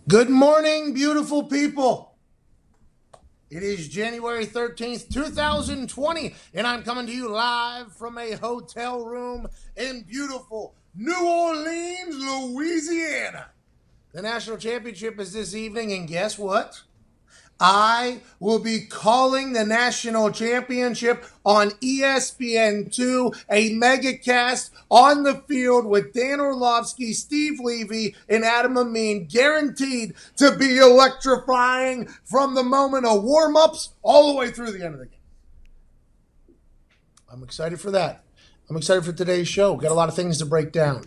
Good morning, beautiful people. It is January 13th, 2020, and I'm coming to you live from a hotel room in beautiful New Orleans, Louisiana. The national championship is this evening, and guess what? I will be calling the national championship on ESPN2, a megacast on the field with Dan Orlovsky, Steve Levy, and Adam Amin, guaranteed to be electrifying from the moment of warm-ups all the way through the end of the game. I'm excited for that. I'm excited for today's show. Got a lot of things to break down.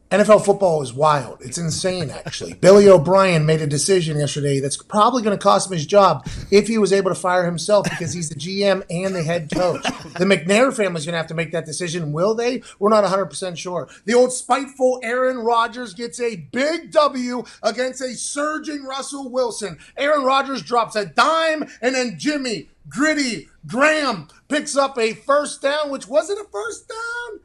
NFL football is wild. It's insane, actually. Billy O'Brien made a decision yesterday that's probably going to cost him his job if he was able to fire himself because he's the GM and the head coach. The McNair family's going to have to make that decision. Will they? We're not 100% sure. The old spiteful Aaron Rodgers gets a big W against a surging Russell Wilson. Aaron Rodgers drops a dime, and then Jimmy Gritty Graham picks up a first down, which wasn't a first down.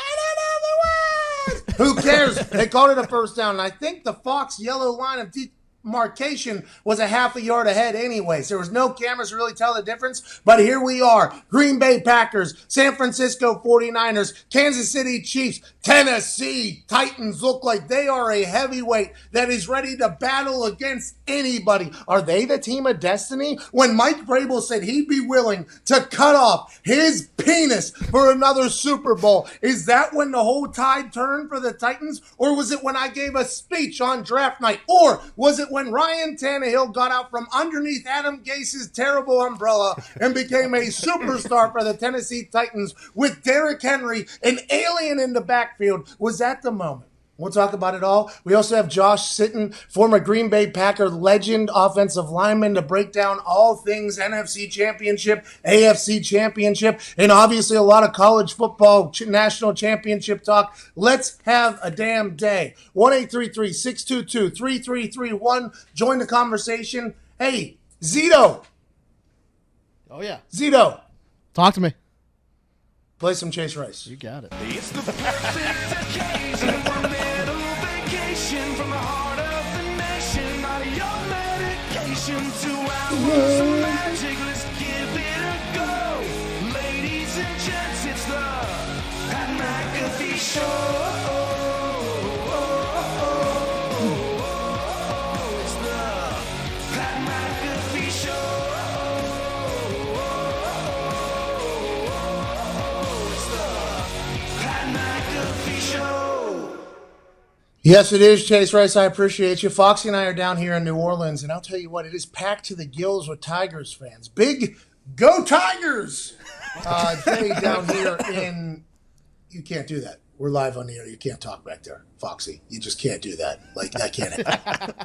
I don't know the words. Who cares? They called it a first down. And I think the Fox yellow line of demarcation was a half a yard ahead anyways. There was no cameras to really tell the difference. But here we are. Green Bay Packers, San Francisco 49ers, Kansas City Chiefs, Tennessee Titans look like they are a heavyweight that is ready to battle against anybody. Are they the team of destiny? When Mike Vrabel said he'd be willing to cut off his penis for another Super Bowl, is that when the whole tide turned for the Titans? Or was it when I gave a speech on draft night? Or was it when Ryan Tannehill got out from underneath Adam Gase's terrible umbrella and became a superstar for the Tennessee Titans with Derrick Henry, an alien in the backfield? Was that the moment? We'll talk about it all. We also have Josh Sitton, former Green Bay Packer legend, offensive lineman, to break down all things NFC Championship, AFC Championship, and obviously a lot of college football national championship talk. Let's have a damn day. 1-833-622-3331. Join the conversation. Hey, Zito. Oh, yeah. Zito. Talk to me. Play some Chase Rice. You got it. It's the perfect occasion for a little vacation from the heart of the nation. Not your medication to outwit some magic. Let's give it a go. Ladies and gents, it's the Pat McAfee Show. It's the Pat McAfee Show. Yes, it is, Chase Rice. I appreciate you. Foxy and I are down here in New Orleans, and I'll tell you what, it is packed to the gills with Tigers fans. Big Go Tigers! Day down here in... You can't do that. We're live on the air. You can't talk back there, Foxy. You just can't do that. Like, that can't happen.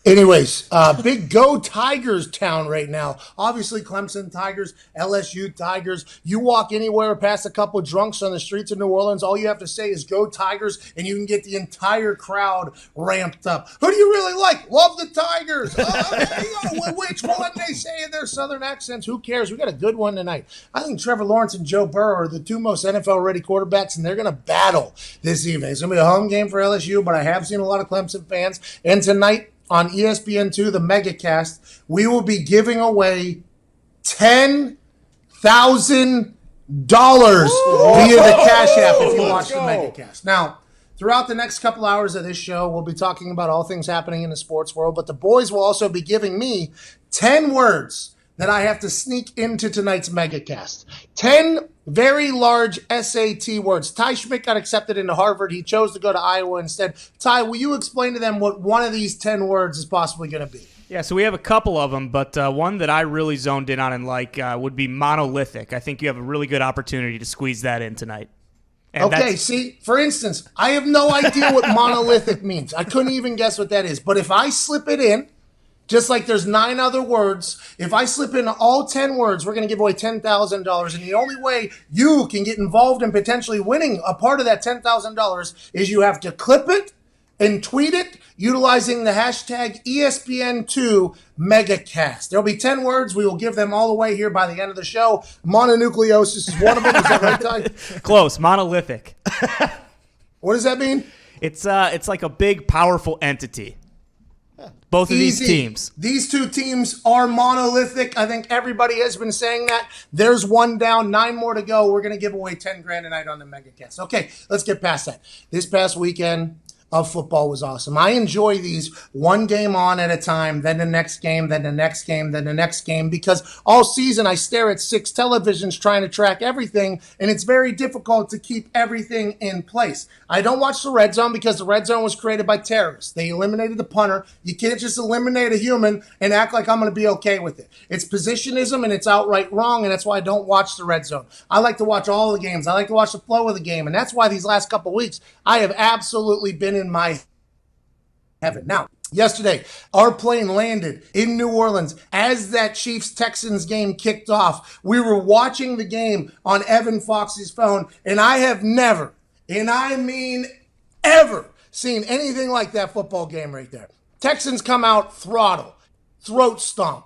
Anyways, big Go Tigers town right now. Obviously, Clemson Tigers, LSU Tigers. You walk anywhere past a couple of drunks on the streets of New Orleans, all you have to say is Go Tigers, and you can get the entire crowd ramped up. Who do you really like? Love the Tigers. Which one? They say in their southern accents. Who cares? We got a good one tonight. I think Trevor Lawrence and Joe Burrow are the two most NFL-ready quarterbacks, and they're going to battle this evening. It's going to be a home game for LSU, but I have seen a lot of Clemson fans. And tonight, on ESPN2, the megacast, we will be giving away $10,000 via the Cash App if you watch the megacast. Now, throughout the next couple hours of this show, we'll be talking about all things happening in the sports world, but the boys will also be giving me 10 words that I have to sneak into tonight's megacast. 10 very large SAT words. Ty Schmidt got accepted into Harvard. He chose to go to Iowa instead. Ty, will you explain to them what one of these 10 words is possibly going to be? Yeah, so we have a couple of them, but one that I really zoned in on and like would be monolithic. I think you have a really good opportunity to squeeze that in tonight. And okay, see, for instance, I have no idea what monolithic means. I couldn't even guess what that is. But if I slip it in, just like there's 9 other words, if I slip in all 10 words, we're going to give away $10,000. And the only way you can get involved in potentially winning a part of that $10,000 is you have to clip it and tweet it utilizing the hashtag ESPN2 Megacast. There'll be 10 words. We will give them all away here by the end of the show. Mononucleosis is one of them. Is that right, Ty? Close. Monolithic. What does that mean? It's like a big, powerful entity. Both of these Easy. teams. These two teams are monolithic. I think everybody has been saying that. There's one down, 9 more to go. We're going to give away $10,000 tonight on the MegaCast. Okay, let's get past that. This past weekend of football was awesome. I enjoy these one game on at a time, then the next game, then the next game, then the next game, because all season I stare at 6 televisions trying to track everything, and it's very difficult to keep everything in place. I don't watch the red zone because the red zone was created by terrorists. They eliminated the punter. You can't just eliminate a human and act like I'm going to be okay with it. It's positionism and it's outright wrong, and that's why I don't watch the red zone. I like to watch all the games. I like to watch the flow of the game, and that's why these last couple weeks I have absolutely been in my heaven. Now, yesterday, our plane landed in New Orleans as that Chiefs-Texans game kicked off. We were watching the game on Evan Fox's phone, and I have never, and I mean ever, seen anything like that football game right there. Texans come out throttle, throat stomp,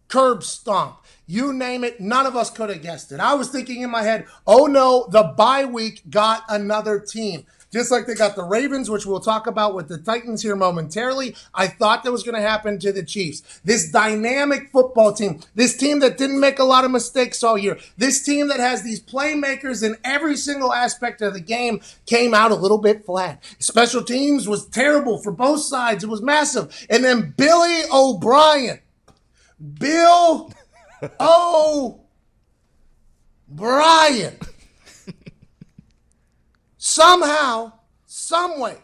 curb stomp. You name it, none of us could have guessed it. I was thinking in my head, oh no, the bye week got another team. Just like they got the Ravens, which we'll talk about with the Titans here momentarily. I thought that was going to happen to the Chiefs. This dynamic football team, this team that didn't make a lot of mistakes all year, this team that has these playmakers in every single aspect of the game came out a little bit flat. Special teams was terrible for both sides. It was massive. And then Billy O'Brien. Bill O'Brien. Somehow, someway,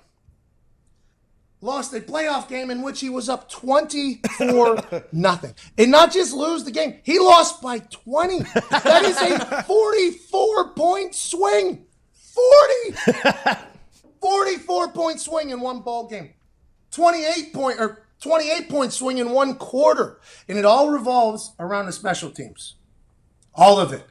lost a playoff game in which he was up 24-0. And not just lose the game, he lost by 20. That is a 44-point swing. 44-point swing in one ball game. 28-point swing in one quarter. And it all revolves around the special teams. All of it.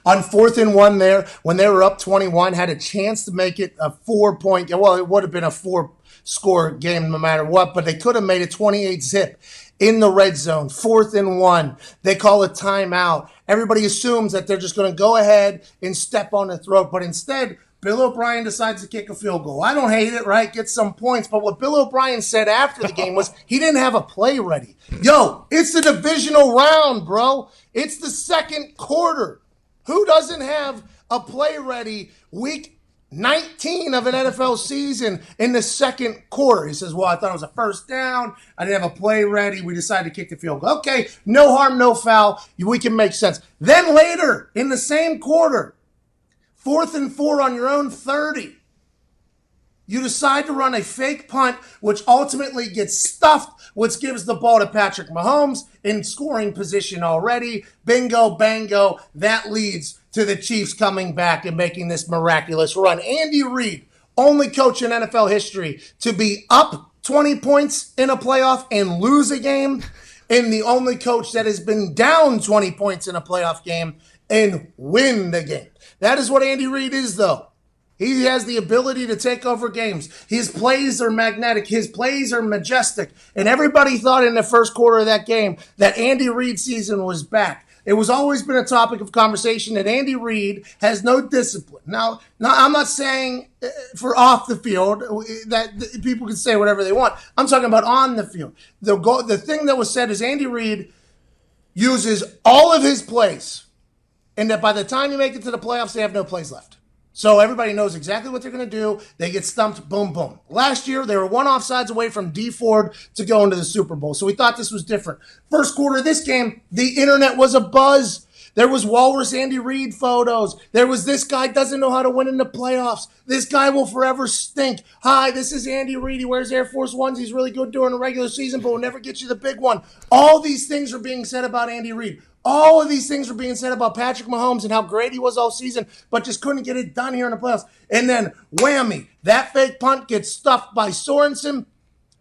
On 4th and 1 there, when they were up 21, had a chance to make it a 4-point, well, it would have been a 4-score game no matter what, but they could have made it 28-zip in the red zone. 4th and 1, they call a timeout. Everybody assumes that they're just going to go ahead and step on the throat, but instead, Bill O'Brien decides to kick a field goal. I don't hate it, right? Get some points. But what Bill O'Brien said after the game was he didn't have a play ready. Yo, it's the divisional round, bro. It's the second quarter. Who doesn't have a play ready week 19 of an NFL season in the second quarter? He says, well, I thought it was a first down. I didn't have a play ready. We decided to kick the field goal. Okay, no harm, no foul. We can make sense. Then later in the same quarter, 4th and 4 on your own 30. You decide to run a fake punt, which ultimately gets stuffed, which gives the ball to Patrick Mahomes in scoring position already. Bingo, bango. That leads to the Chiefs coming back and making this miraculous run. Andy Reid, only coach in NFL history to be up 20 points in a playoff and lose a game, and the only coach that has been down 20 points in a playoff game and win the game. That is what Andy Reid is, though. He has the ability to take over games. His plays are magnetic. His plays are majestic. And everybody thought in the first quarter of that game that Andy Reid's season was back. It was always been a topic of conversation that Andy Reid has no discipline. Now I'm not saying for off the field that people can say whatever they want. I'm talking about on the field. The thing that was said is Andy Reid uses all of his plays, and that by the time you make it to the playoffs, they have no plays left. So everybody knows exactly what they're going to do. They get stumped, boom, boom. Last year, they were 1 offsides away from D Ford to go into the Super Bowl. So we thought this was different. First quarter of this game, the internet was abuzz. There was Walrus Andy Reid photos. There was this guy doesn't know how to win in the playoffs. This guy will forever stink. Hi, this is Andy Reid. He wears Air Force Ones. He's really good during the regular season, but will never get you the big one. All these things are being said about Andy Reid. All of these things were being said about Patrick Mahomes and how great he was all season, but just couldn't get it done here in the playoffs. And then, whammy, that fake punt gets stuffed by Sorensen.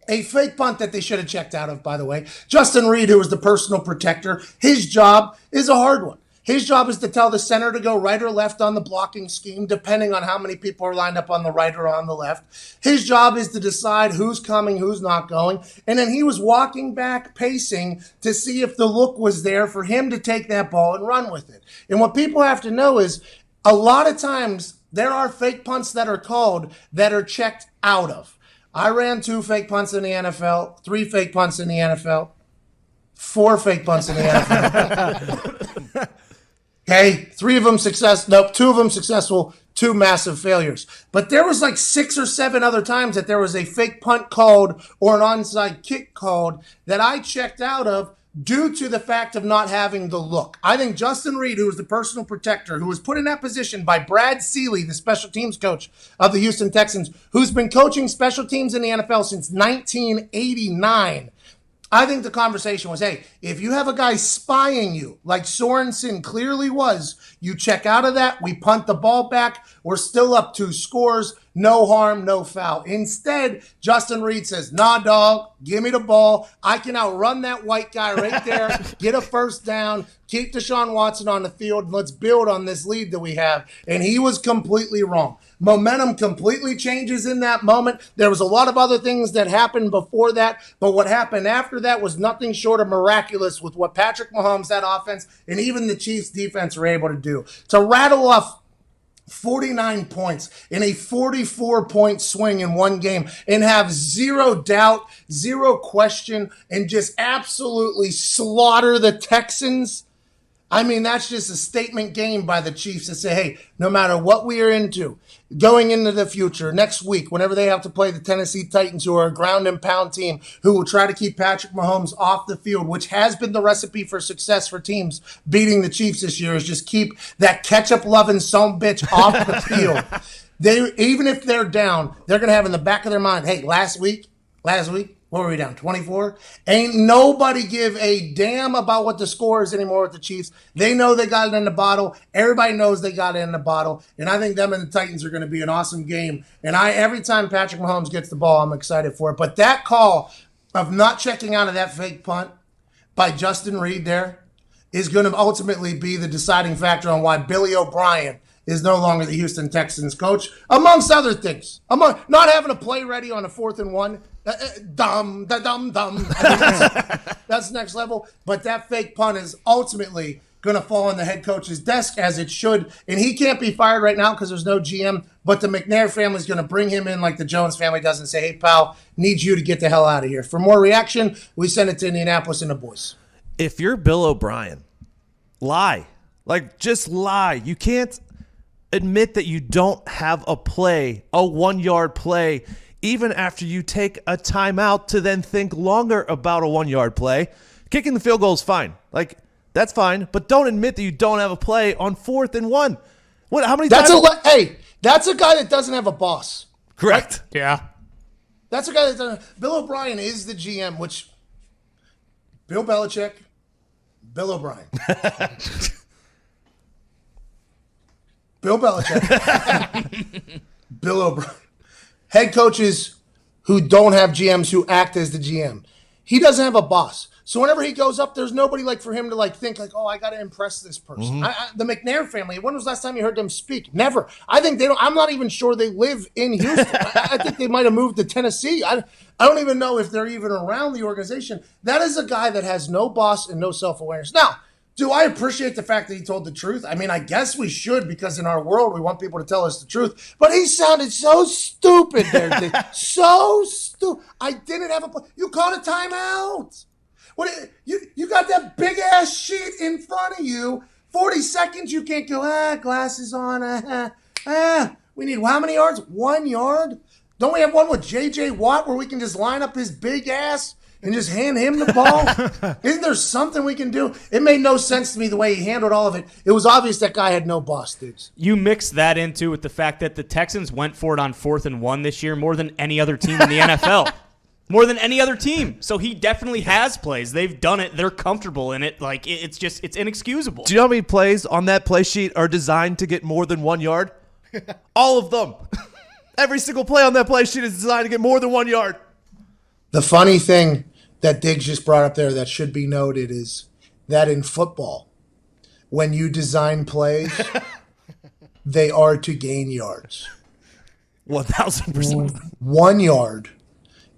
A fake punt that they should have checked out of, by the way. Justin Reed, who was the personal protector, his job is a hard one. His job is to tell the center to go right or left on the blocking scheme, depending on how many people are lined up on the right or on the left. His job is to decide who's coming, who's not going. And then he was walking back, pacing to see if the look was there for him to take that ball and run with it. And what people have to know is a lot of times there are fake punts that are called that are checked out of. I ran 2 fake punts in the NFL, 3 fake punts in the NFL, 4 fake punts in the NFL. Okay, 3 of them successful. 2 of them successful, 2 massive failures. But there was like 6 or 7 other times that there was a fake punt called or an onside kick called that I checked out of due to the fact of not having the look. I think Justin Reed, who was the personal protector, who was put in that position by Brad Seeley, the special teams coach of the Houston Texans, who's been coaching special teams in the NFL since 1989. I think the conversation was, hey, if you have a guy spying you, like Sorensen clearly was, you check out of that, we punt the ball back, we're still up 2 scores, no harm, no foul. Instead, Justin Reed says, nah, dog, give me the ball. I can outrun that white guy right there, get a first down, keep Deshaun Watson on the field, and let's build on this lead that we have. And he was completely wrong. Momentum completely changes in that moment. There was a lot of other things that happened before that, but what happened after that was nothing short of miraculous with what Patrick Mahomes, that offense, and even the Chiefs defense were able to do. To rattle off 49 points in a 44-point swing in one game and have zero doubt, zero question, and just absolutely slaughter the Texans. I mean, that's just a statement game by the Chiefs to say, hey, no matter what we are into, going into the future, next week, whenever they have to play the Tennessee Titans, who are a ground and pound team, who will try to keep Patrick Mahomes off the field, which has been the recipe for success for teams beating the Chiefs this year, is just keep that ketchup-loving son-bitch off the field. Even if they're down, they're going to have in the back of their mind, hey, last week, what were we down, 24? Ain't nobody give a damn about what the score is anymore with the Chiefs. They know they got it in the bottle. Everybody knows they got it in the bottle. And I think them and the Titans are going to be an awesome game. And every time Patrick Mahomes gets the ball, I'm excited for it. But that call of not checking out of that fake punt by Justin Reed there is going to ultimately be the deciding factor on why Billy O'Brien is no longer the Houston Texans coach, amongst other things. Not having a play ready on a 4th and 1. Dumb. That's next level. But that fake punt is ultimately going to fall on the head coach's desk, as it should. And he can't be fired right now because there's no GM. But the McNair family is going to bring him in like the Jones family does and say, hey, pal, need you to get the hell out of here. For more reaction, we send it to Indianapolis and the boys. If you're Bill O'Brien, lie. Like, just lie. You can't admit that you don't have a play, a 1-yard play, even after you take a timeout to then think longer about a 1-yard play. Kicking the field goal is fine. Like, that's fine, but don't admit that you don't have a play on 4th and 1. How many times? That's a guy that doesn't have a boss. Correct. Right? Yeah. That's a guy that doesn't. Bill O'Brien is the GM, which Bill Belichick, Bill O'Brien. Bill Belichick, Bill O'Brien. Head coaches who don't have GMs who act as the GM. He doesn't have a boss. So whenever he goes up, there's nobody like for him to like think like, oh, I got to impress this person. The McNair family, when was the last time you heard them speak? Never. I think they don't. I'm not even sure they live in Houston. I think they might have moved to Tennessee. I don't even know if they're even around the organization. That is a guy that has no boss and no self-awareness. Now, do I appreciate the fact that he told the truth? I mean, I guess we should, because in our world, we want people to tell us the truth. But he sounded so stupid there. So stupid. I didn't have a play. You called a timeout. What? You got that big-ass sheet in front of you. 40 seconds, you can't go, glasses on. We need how many yards? 1 yard? Don't we have one with J.J. Watt where we can just line up his big ass and just hand him the ball? Isn't there something we can do? It made no sense to me the way he handled all of it. It was obvious that guy had no boss, dudes. You mix that into with the fact that the Texans went for it on 4th and 1 this year more than any other team in the NFL. More than any other team. So he definitely has plays. They've done it. They're comfortable in it. Like, it's inexcusable. Do you know how many plays on that play sheet are designed to get more than 1 yard? All of them. Every single play on that play sheet is designed to get more than 1 yard. The funny thing that Diggs just brought up there that should be noted is that in football, when you design plays, they are to gain yards. 1,000%. 1 yard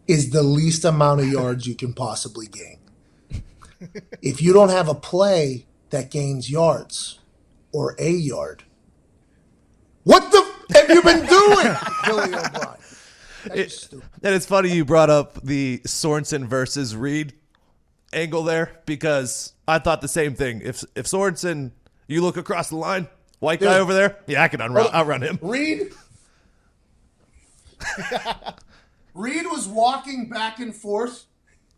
is the least amount of yards you can possibly gain. If you don't have a play that gains yards or a yard, what the have you been doing, Billy O'Brien? just stupid. And it's funny you brought up the Sorensen versus Reed angle there because I thought the same thing. If Sorensen, you look across the line, white guy over there, yeah, I can outrun him. Reed was walking back and forth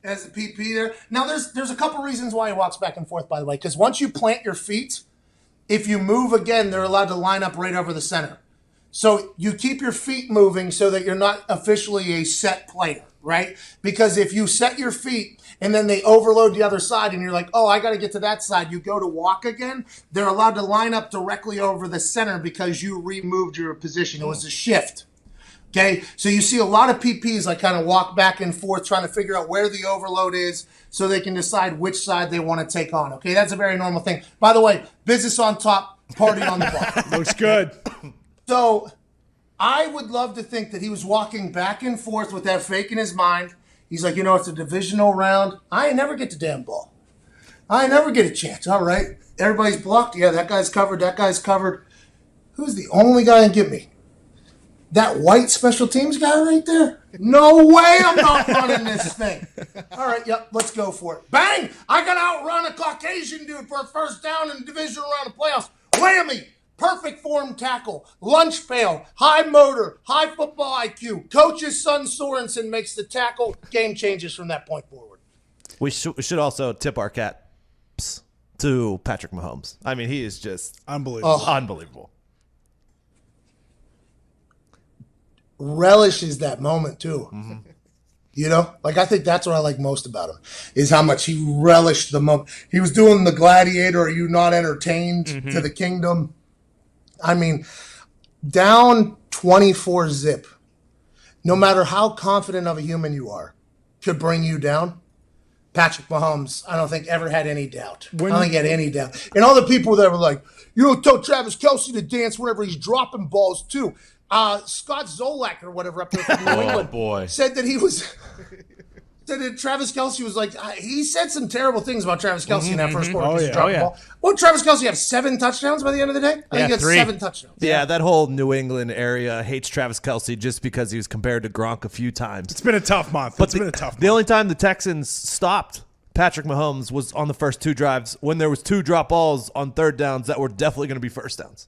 as the PP there. Now, there's a couple reasons why he walks back and forth, by the way, because once you plant your feet, if you move again, they're allowed to line up right over the center. So you keep your feet moving so that you're not officially a set player, right? Because if you set your feet and then they overload the other side and you're like, oh, I got to get to that side, you go to walk again, they're allowed to line up directly over the center because you removed your position. It was a shift. Okay, so you see a lot of PPs like kind of walk back and forth trying to figure out where the overload is so they can decide which side they want to take on. Okay, that's a very normal thing. By the way, business on top, party on the bottom. Looks good. So I would love to think that he was walking back and forth with that fake in his mind. He's like, it's a divisional round. I never get the damn ball. I never get a chance. All right, everybody's blocked. Yeah, that guy's covered. That guy's covered. Who's the only guy that can get me? That white special teams guy right there? No way I'm not running this thing. All right, yep, let's go for it. Bang! I got to outrun a Caucasian dude for a first down in the divisional round of playoffs. Whammy! Perfect form tackle. Lunch fail. High motor. High football IQ. Coach's son Sorensen makes the tackle. Game changes from that point forward. We should also tip our caps to Patrick Mahomes. I mean, he is just unbelievable. Relishes that moment too. Mm-hmm. I think that's what I like most about him is how much he relished the moment. He was doing the gladiator, are you not entertained to the kingdom? I mean, down 24-zip, no matter how confident of a human you are, could bring you down. Patrick Mahomes, I don't think ever had any doubt. I don't think he had any doubt. And all the people that were like, tell Travis Kelce to dance whenever he's dropping balls too. Scott Zolak or whatever up there from New England said that said that Travis Kelce was like, he said some terrible things about Travis Kelce in that first quarter. The ball. Well, Travis Kelce have 7 touchdowns by the end of the day? I think he had 7 touchdowns. Yeah, that whole New England area hates Travis Kelce just because he was compared to Gronk a few times. It's been a tough month. The only time the Texans stopped Patrick Mahomes was on the first 2 drives when there was 2 drop balls on third downs that were definitely going to be first downs.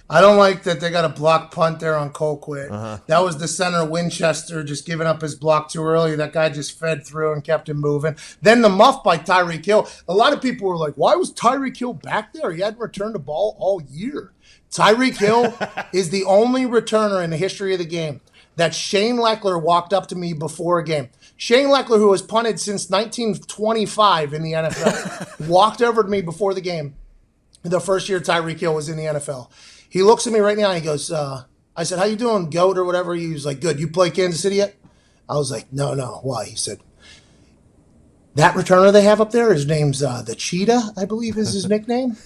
I don't like that they got a block punt there on Colquitt. That was the center Winchester just giving up his block too early. That guy just fed through and kept him moving. Then the muff by Tyreek Hill. A lot of people were like, why was Tyreek Hill back there? He hadn't returned a ball all year. Tyreek Hill is the only returner in the history of the game that Shane Leckler walked up to me before a game. Shane Leckler, who has punted since 1925 in the NFL, walked over to me before the game, the first year Tyreek Hill was in the NFL. He looks at me right now and he goes, I said, how you doing, GOAT or whatever? He was like, good. You play Kansas City yet? I was like, no. Why? He said, that returner they have up there, his name's the Cheetah, I believe is his nickname.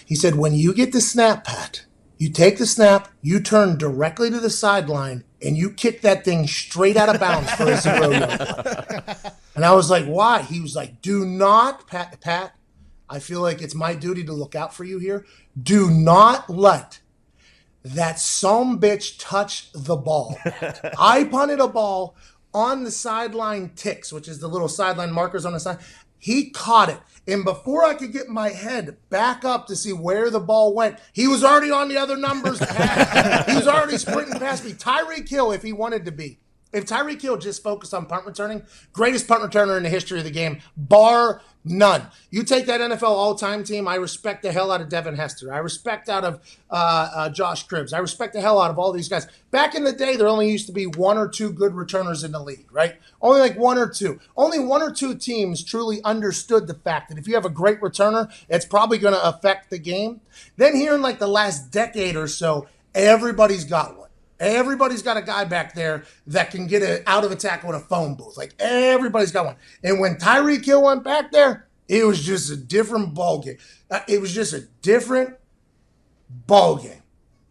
He said, when you get the snap, Pat, you take the snap, you turn directly to the sideline, and you kick that thing straight out of bounds for a 0-yard. And I was like, why? He was like, do not, Pat, I feel like it's my duty to look out for you here. Do not let that sumbitch touch the ball. I punted a ball on the sideline ticks, which is the little sideline markers on the side. He caught it. And before I could get my head back up to see where the ball went, he was already on the other numbers pass. He was already sprinting past me. Tyreek Hill, if he wanted to be. If Tyreek Hill just focused on punt returning, greatest punt returner in the history of the game, bar none. You take that NFL all-time team, I respect the hell out of Devin Hester. I respect out of Josh Cribbs. I respect the hell out of all these guys. Back in the day, there only used to be 1 or 2 good returners in the league, right? Only like 1 or 2. Only 1 or 2 teams truly understood the fact that if you have a great returner, it's probably going to affect the game. Then here in like the last decade or so, everybody's got one. Everybody's got a guy back there that can get out of a tackle in a phone booth. Like, everybody's got one. And when Tyreek Hill went back there, it was just a different ball game. It was just a different ball game.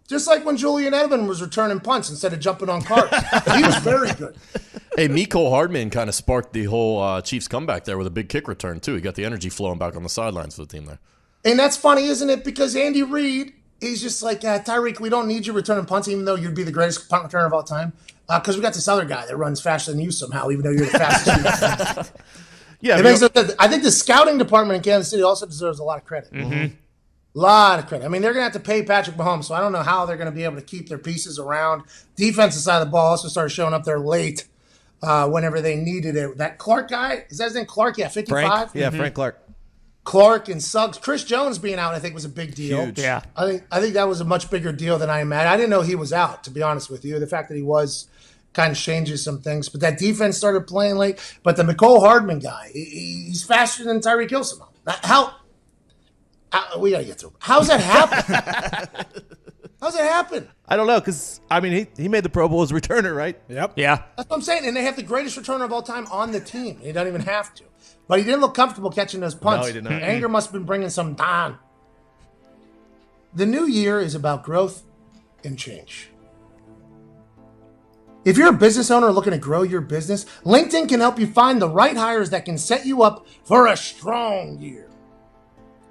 Just like when Julian Edelman was returning punts instead of jumping on carts. He was very good. Hey, Mecole Hardman kind of sparked the whole Chiefs comeback there with a big kick return, too. He got the energy flowing back on the sidelines for the team there. And that's funny, isn't it? Because Andy Reid he's just like, Tyreek, we don't need you returning punts, even though you'd be the greatest punt returner of all time. Because we got this other guy that runs faster than you somehow, even though you're the fastest. Yeah, I think the scouting department in Kansas City also deserves a lot of credit. Mm-hmm. A lot of credit. I mean, they're going to have to pay Patrick Mahomes, so I don't know how they're going to be able to keep their pieces around. Defensive side of the ball also started showing up there late whenever they needed it. That Clark guy, is that his name? Clark? Yeah, 55? Frank. Yeah, Frank Clark. Clark and Suggs. Chris Jones being out, I think, was a big deal. Huge. Yeah. I think that was a much bigger deal than I imagined. I didn't know he was out, to be honest with you. The fact that he was kind of changes some things. But that defense started playing late. But the McCole Hardman guy, he's faster than Tyreek Hill somehow. How we got to get through. How's that happen? How's that happen? I don't know, because, I mean, he made the Pro Bowl as a returner, right? Yep. Yeah. That's what I'm saying. And they have the greatest returner of all time on the team. He doesn't even have to. But he didn't look comfortable catching those punts. No, he did not. Anger must have been bringing some down. The new year is about growth and change. If you're a business owner looking to grow your business, LinkedIn can help you find the right hires that can set you up for a strong year.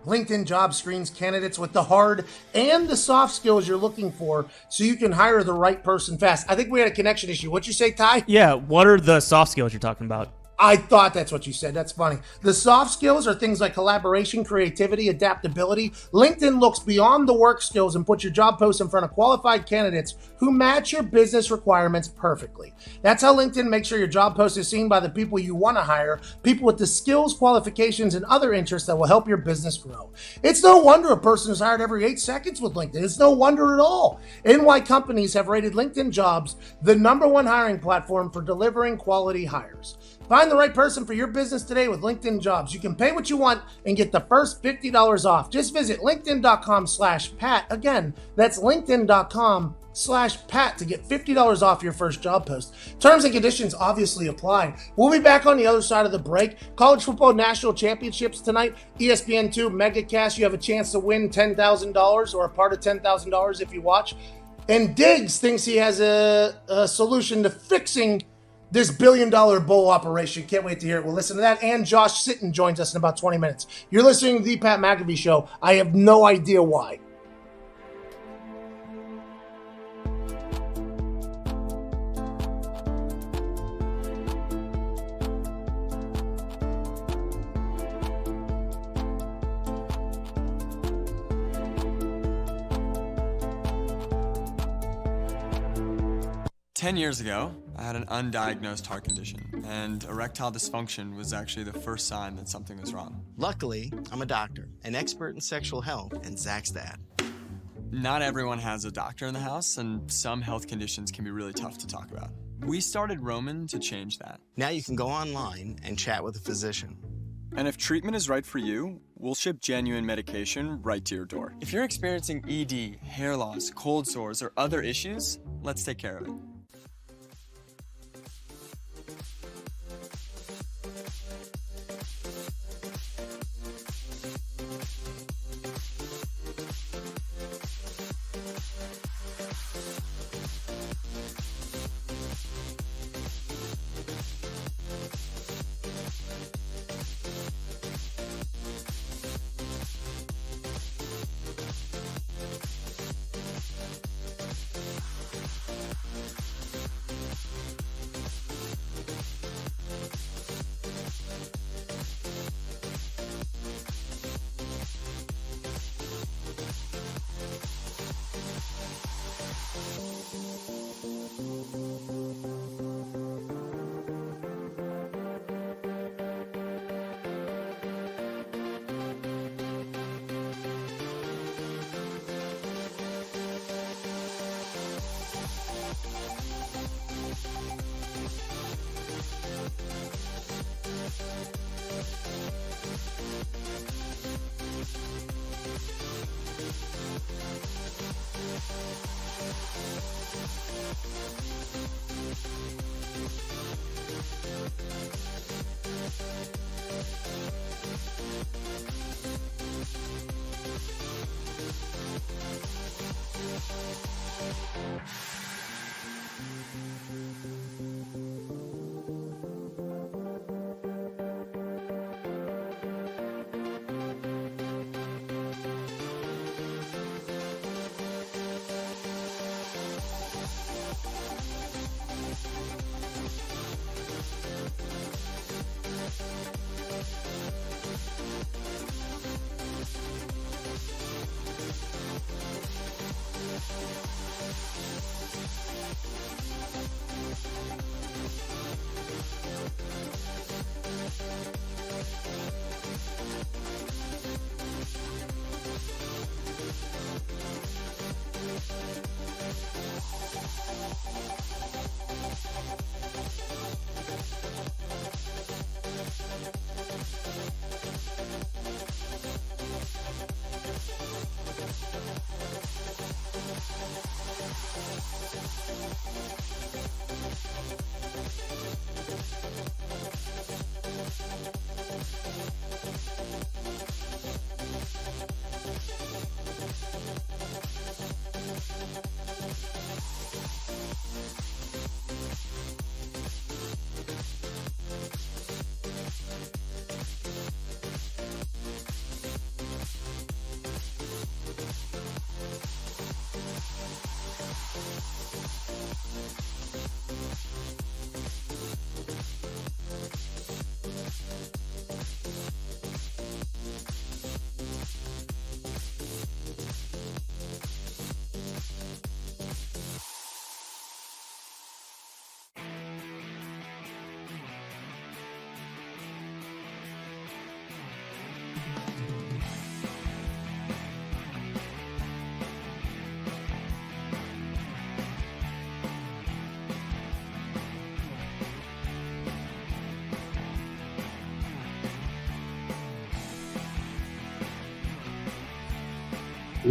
LinkedIn Job screens candidates with the hard and the soft skills you're looking for so you can hire the right person fast. I think we had a connection issue. What'd you say, Ty? Yeah. What are the soft skills you're talking about? I thought that's what you said. That's funny. The soft skills are things like collaboration, creativity, adaptability. LinkedIn looks beyond the work skills and puts your job posts in front of qualified candidates who match your business requirements perfectly. That's how LinkedIn makes sure your job post is seen by the people you want to hire, people with the skills, qualifications, and other interests that will help your business grow. It's no wonder a person is hired every 8 seconds with LinkedIn. It's no wonder at all. NY companies have rated LinkedIn Jobs the #1 hiring platform for delivering quality hires. Find the right person for your business today with LinkedIn Jobs. You can pay what you want and get the first $50 off. Just visit linkedin.com/Pat. Again, that's linkedin.com/Pat to get $50 off your first job post. Terms and conditions obviously apply. We'll be back on the other side of the break. College football national championships tonight. ESPN2 MegaCast. You have a chance to win $10,000 or a part of $10,000 if you watch. And Diggs thinks he has a solution to fixing this billion-dollar bowl operation. Can't wait to hear it. We'll listen to that. And Josh Sitton joins us in about 20 minutes. You're listening to the Pat McAfee Show. I have no idea why. Ten years ago, I had an undiagnosed heart condition, and erectile dysfunction was actually the first sign that something was wrong. Luckily, I'm a doctor, an expert in sexual health, and Zach's dad. Not everyone has a doctor in the house, and some health conditions can be really tough to talk about. We started Roman to change that. Now you can go online and chat with a physician. And if treatment is right for you, we'll ship genuine medication right to your door. If you're experiencing ED, hair loss, cold sores, or other issues, let's take care of it.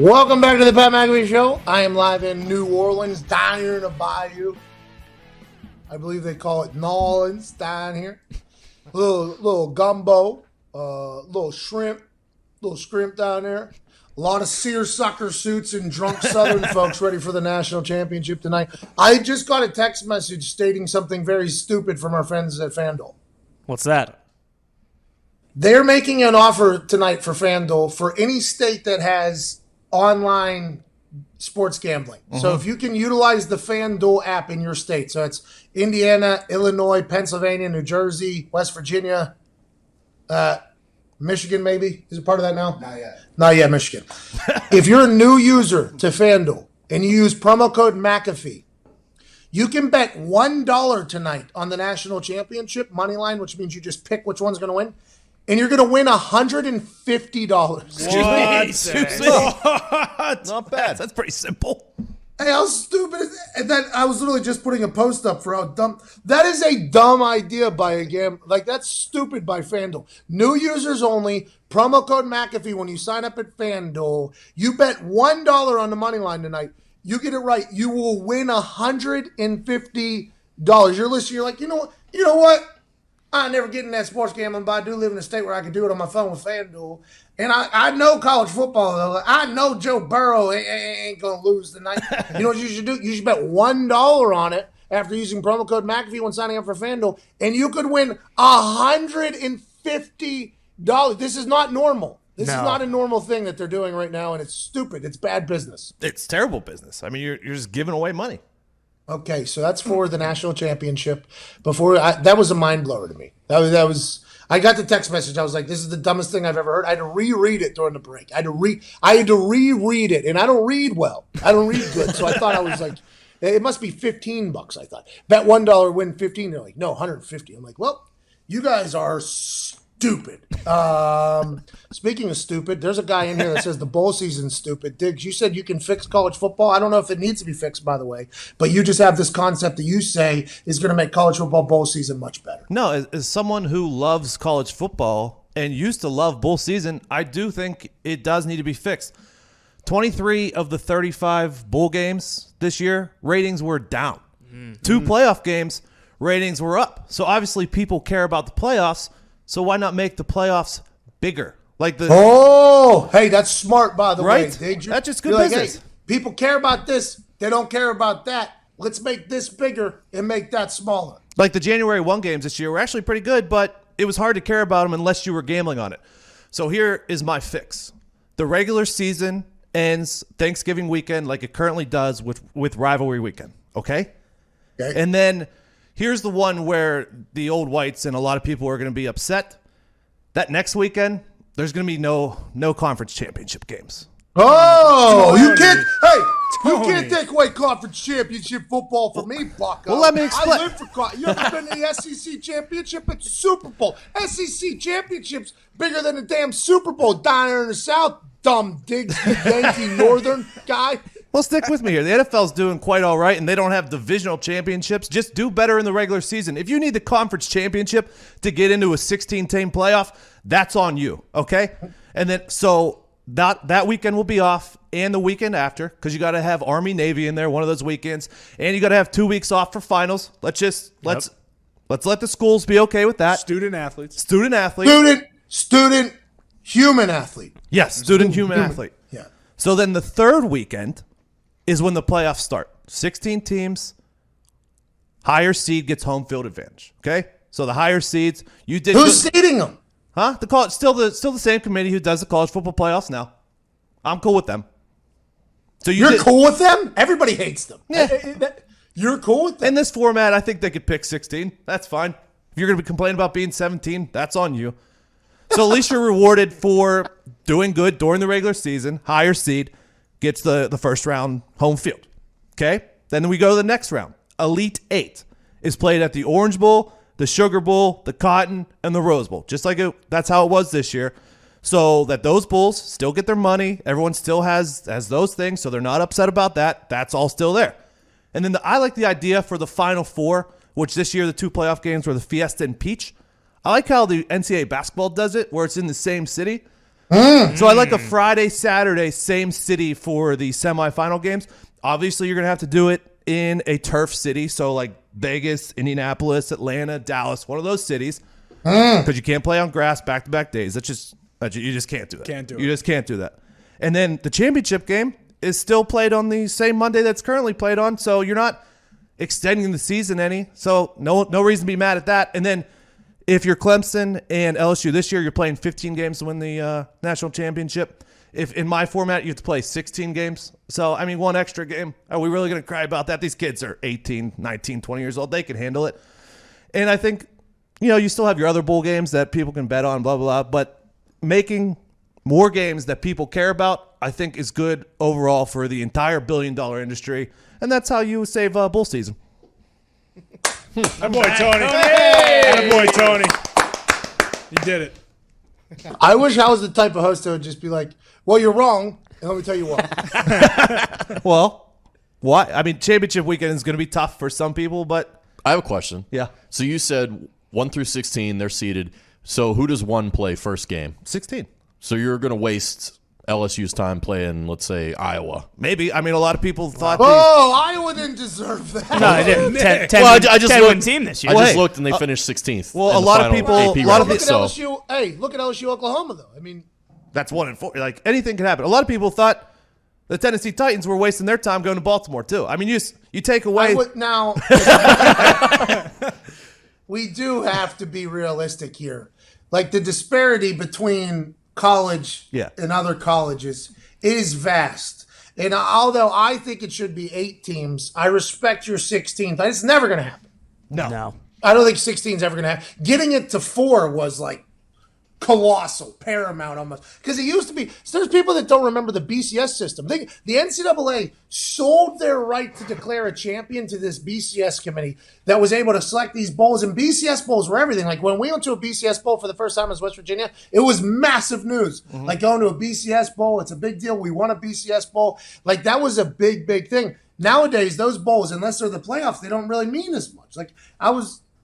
Welcome back to the Pat McAfee Show. I am live in New Orleans, down here in the bayou. I believe they call it Nolans down here. Little gumbo, little shrimp down there. A lot of seersucker suits and drunk Southern folks ready for the national championship tonight. I just got a text message stating something very stupid from our friends at FanDuel. What's that? They're making an offer tonight for FanDuel for any state that has online sports gambling. So if you can utilize the FanDuel app in your state, so it's Indiana, Illinois, Pennsylvania, New Jersey, West Virginia, Michigan maybe? Is it part of that now? Not yet, Michigan. If you're a new user to FanDuel and you use promo code McAfee, you can bet $1 tonight on the national championship money line, which means you just pick which one's going to win. And you're going to win $150. Not bad. That's pretty simple. Hey, how stupid is that? And then I was literally just putting a post up for how dumb. That is a dumb idea by a gambler. Like, that's stupid by FanDuel. New users only. Promo code McAfee when you sign up at FanDuel. You bet $1 on the money line tonight. You get it right. You will win $150. You're listening. You're like, you know what? I never get in that sports gambling, but I do live in a state where I can do it on my phone with FanDuel. And I know college football, though. I know Joe Burrow ain't going to lose tonight. You know what you should do? You should bet $1 on it after using promo code McAfee when signing up for FanDuel, and you could win $150. This is not normal. This is not a normal thing that they're doing right now, and it's stupid. It's bad business. It's terrible business. I mean, you're just giving away money. Okay, so that's for the national championship. That was a mind blower to me. That was. I got the text message. I was like, "This is the dumbest thing I've ever heard." I had to reread it during the break. I had to reread it, and I don't read well. I don't read good, so I thought I was like, it must be $15. I thought bet $1 win 15. They're like, no, 150. I'm like, well, you guys are stupid. Speaking of stupid, there's a guy in here that says the bowl season's stupid. Diggs, you said you can fix college football. I don't know if it needs to be fixed, by the way, but you just have this concept that you say is going to make college football bowl season much better. No, as someone who loves college football and used to love bowl season, I do think it does need to be fixed. 23 of the 35 bowl games this year, ratings were down. 2 playoff games, ratings were up. So obviously people care about the playoffs. So why not make the playoffs bigger? Hey, that's smart, by the way. That's just good business. Hey, people care about this. They don't care about that. Let's make this bigger and make that smaller. Like the January 1 games this year were actually pretty good, but it was hard to care about them unless you were gambling on it. So here is my fix. The regular season ends Thanksgiving weekend like it currently does with rivalry weekend, okay? And then here's the one where the old whites and a lot of people are going to be upset. That next weekend, there's going to be no conference championship games. Oh, you can't take away conference championship football from me, Bucko. Well, let me explain. I live for you ever been to the SEC championship? It's Super Bowl. SEC championship's bigger than the damn Super Bowl down there in the South, dumb Diggs, Yankee Northern guy. Well, stick with me here. The NFL's doing quite all right, and they don't have divisional championships. Just do better in the regular season. If you need the conference championship to get into a 16-team playoff, that's on you, okay? And then so that weekend will be off, and the weekend after, because you got to have Army-Navy in there one of those weekends, and you got to have 2 weeks off for finals. Let's let the schools be okay with that. Student athletes. Student, human athlete. Yes, student, human athlete. Yeah. So then the third weekend is when the playoffs start. 16 teams, higher seed gets home field advantage. Okay, so the higher seeds, who's seeding them? Huh? The college still the same committee who does the college football playoffs now. I'm cool with them. So you're cool with them? Everybody hates them. Yeah. You're cool with them. In this format, I think they could pick 16. That's fine. If you're going to be complaining about being 17, that's on you. So at least you're rewarded for doing good during the regular season. Higher seed gets the first round home field. Okay? Then we go to the next round. Elite 8 is played at the Orange Bowl, the Sugar Bowl, the Cotton, and the Rose Bowl. Just like that's how it was this year. So that those bowls still get their money. Everyone still has those things, so they're not upset about that. That's all still there. And then I like the idea for the Final Four, which this year the 2 playoff games were the Fiesta and Peach. I like how the NCAA basketball does it, where it's in the same city. So I like a Friday, Saturday, same city for the semifinal games. Obviously, you're going to have to do it in a turf city. So like Vegas, Indianapolis, Atlanta, Dallas, one of those cities. Because you can't play on grass back-to-back days. You just can't do that. You just can't do that. And then the championship game is still played on the same Monday that's currently played on. So you're not extending the season any. So no reason to be mad at that. And then if you're Clemson and LSU this year, you're playing 15 games to win the national championship. If in my format, you have to play 16 games. So, I mean, one extra game. Are we really going to cry about that? These kids are 18, 19, 20 years old. They can handle it. And I think, you still have your other bowl games that people can bet on, blah, blah, blah. But making more games that people care about, I think, is good overall for the entire billion-dollar industry. And that's how you save bowl season. That boy, Tony. That boy, Tony. He did it. I wish I was the type of host that would just be like, well, you're wrong, and let me tell you why. Well, why? I mean, championship weekend is going to be tough for some people, but I have a question. Yeah. So you said 1 through 16, they're seeded. So who does 1 play first game? 16. So you're going to waste LSU's time playing, let's say, Iowa. Maybe. I mean, a lot of people thought Iowa didn't deserve that. No, they didn't. 10 I just 10 looked- win team this year. I Well, just hey, looked and they finished 16th. well, in a the lot of final people- AP a lot of round. Look at So LSU. Hey, look at LSU Oklahoma, though. I mean, that's 1-4. Like, anything can happen. A lot of people thought the Tennessee Titans were wasting their time going to Baltimore, too. I mean, you take away. now, we do have to be realistic here. Like, the disparity between college and other colleges is vast. And although I think it should be 8 teams, I respect your 16th. It's never going to happen. No. I don't think 16 is ever going to happen. Getting it to 4 was like colossal, paramount almost. Because it used to be, so there's people that don't remember the BCS system. The NCAA sold their right to declare a champion to this BCS committee that was able to select these bowls. And BCS bowls were everything. Like when we went to a BCS bowl for the first time as West Virginia, it was massive news. Like going to a BCS bowl, it's a big deal. We won a BCS bowl. Like that was a big, big thing. Nowadays, those bowls, unless they're the playoffs, they don't really mean as much. Like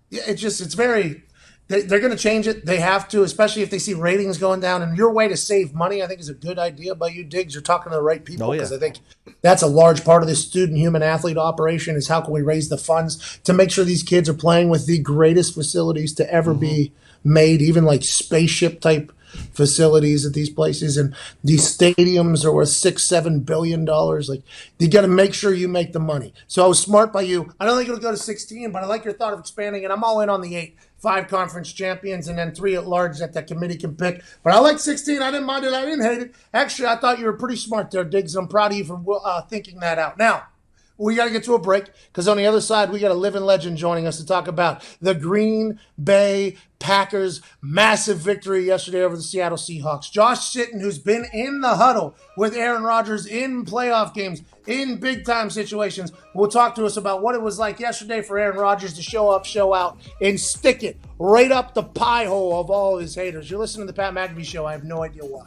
it's very... They're going to change it. They have to, especially if they see ratings going down. And your way to save money, I think, is a good idea by you, Diggs. You're talking to the right people because I think that's a large part of this student human athlete operation is how can we raise the funds to make sure these kids are playing with the greatest facilities to ever be made, even like spaceship type facilities at these places. And these stadiums are worth $6-7 billion. Like you got to make sure you make the money. So I was smart by you. I don't think it'll go to 16, but I like your thought of expanding it. I'm all in on the 8. 5 conference champions and then 3 at large that committee can pick. But I like 16. I didn't mind it. I didn't hate it. Actually, I thought you were pretty smart there, Diggs. I'm proud of you for thinking that out. Now, we got to get to a break because on the other side, we got a living legend joining us to talk about the Green Bay Packers' massive victory yesterday over the Seattle Seahawks. Josh Sitton, who's been in the huddle with Aaron Rodgers in playoff games, in big-time situations, will talk to us about what it was like yesterday for Aaron Rodgers to show up, show out, and stick it right up the pie hole of all his haters. You're listening to the Pat McAfee Show. I have no idea why.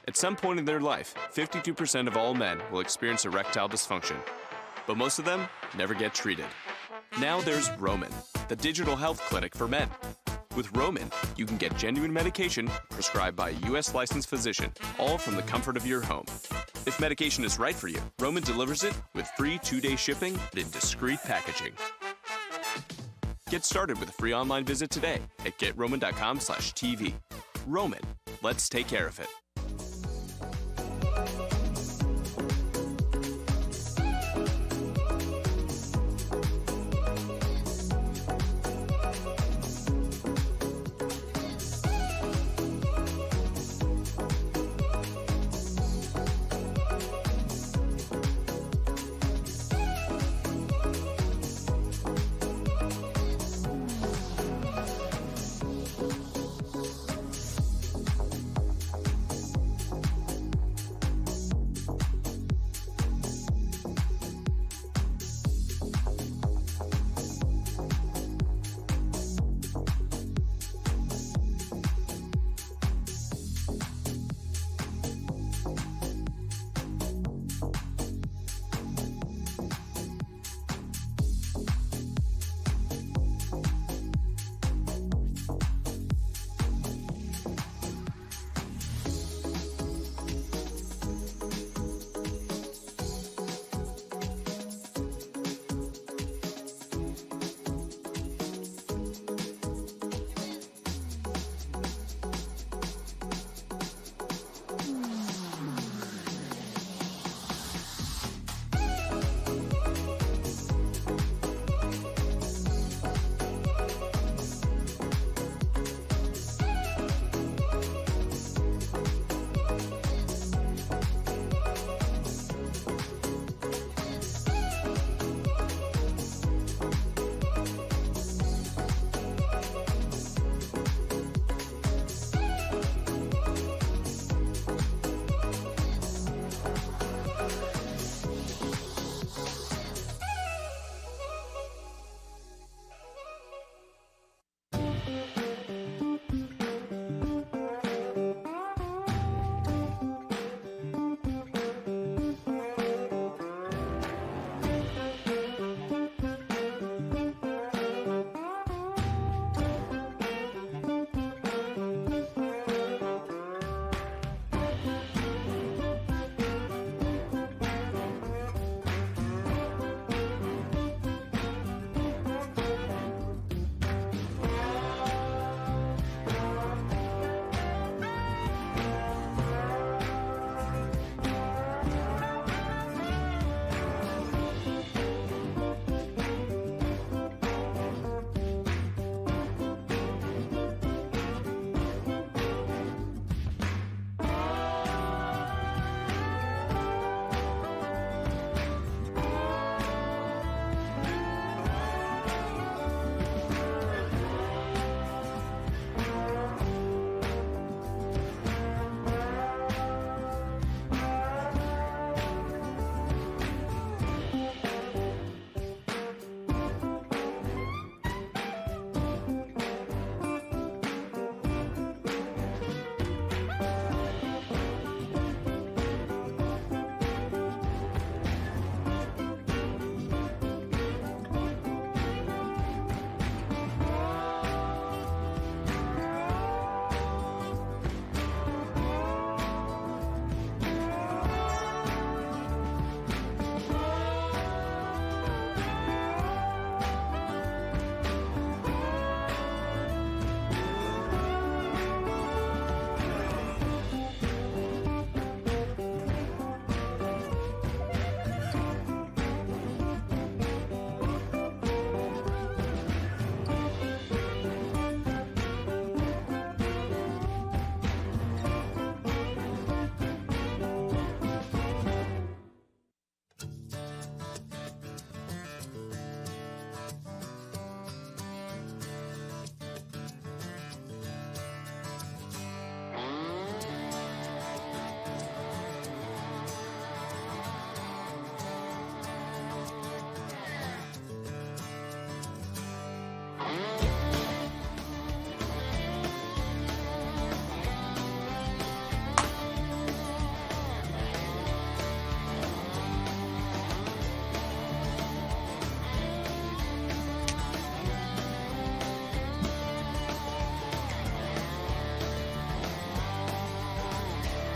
At some point in their life, 52% of all men will experience erectile dysfunction, but most of them never get treated. Now there's Roman, the digital health clinic for men. With Roman, you can get genuine medication prescribed by a U.S. licensed physician, all from the comfort of your home. If medication is right for you, Roman delivers it with free 2-day shipping and in discreet packaging. Get started with a free online visit today at GetRoman.com/TV. Roman, let's take care of it.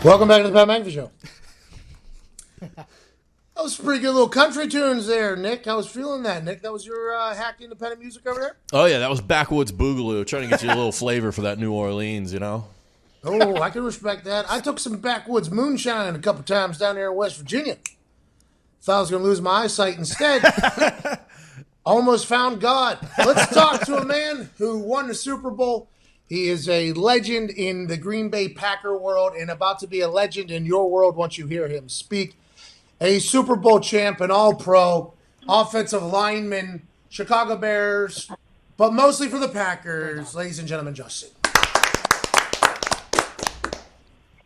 Welcome back to the Pat McAfee Show. That was pretty good little country tunes there, Nick. I was feeling that, Nick. That was your hacky independent music over there? Oh, yeah, that was Backwoods Boogaloo, trying to get you a little flavor for that New Orleans, you know? Oh, I can respect that. I took some backwoods moonshine a couple times down there in West Virginia. Thought I was going to lose my eyesight instead. Almost found God. Let's talk to a man who won the Super Bowl. He is a legend in the Green Bay Packer world and about to be a legend in your world once you hear him speak. A Super Bowl champ, an all-pro, offensive lineman, Chicago Bears, but mostly for the Packers. Ladies and gentlemen, Josh Sitton.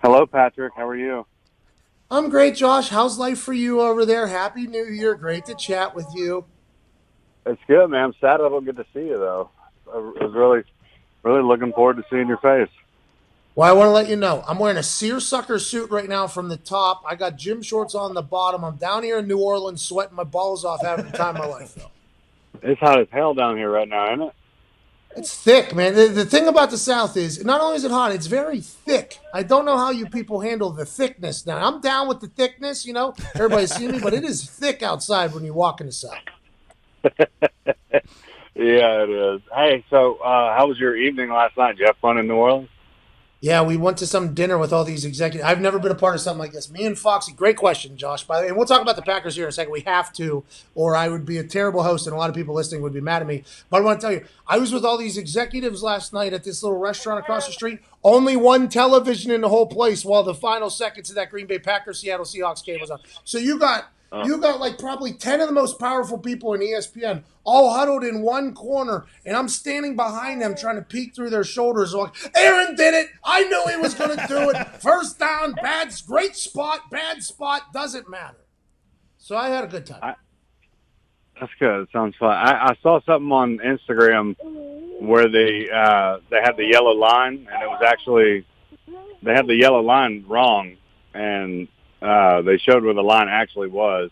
Hello, Patrick. How are you? I'm great, Josh. How's life for you over there? Happy New Year. Great to chat with you. It's good, man. I'm sad I don't get to see you, though. I was really looking forward to seeing your face. Well, I want to let you know, I'm wearing a seersucker suit right now from the top. I got gym shorts on the bottom. I'm down here in New Orleans sweating my balls off having the time of my life, though. It's hot as hell down here right now, isn't it? It's thick, man. The thing about the South is, not only is it hot, it's very thick. I don't know how you people handle the thickness now. I'm down with the thickness, you know. Everybody's seen me, but it is thick outside when you walk in the South. Yeah, it is. Hey, so how was your evening last night? Did you have fun in New Orleans? Yeah, we went to some dinner with all these executives. I've never been a part of something like this. Me and Foxy, great question, Josh, by the way. And we'll talk about the Packers here in a second. We have to, or I would be a terrible host, and a lot of people listening would be mad at me. But I want to tell you, I was with all these executives last night at this little restaurant across the street. Only one television in the whole place while the final seconds of that Green Bay Packers-Seattle Seahawks game was on. So you got like probably 10 of the most powerful people in ESPN all huddled in one corner, and I'm standing behind them trying to peek through their shoulders like, Aaron did it. I knew he was going to do it. First down, great spot, bad spot, doesn't matter. So I had a good time. That's good. It sounds fun. I saw something on Instagram where they had the yellow line, and it was actually they had the yellow line wrong, and they showed where the line actually was,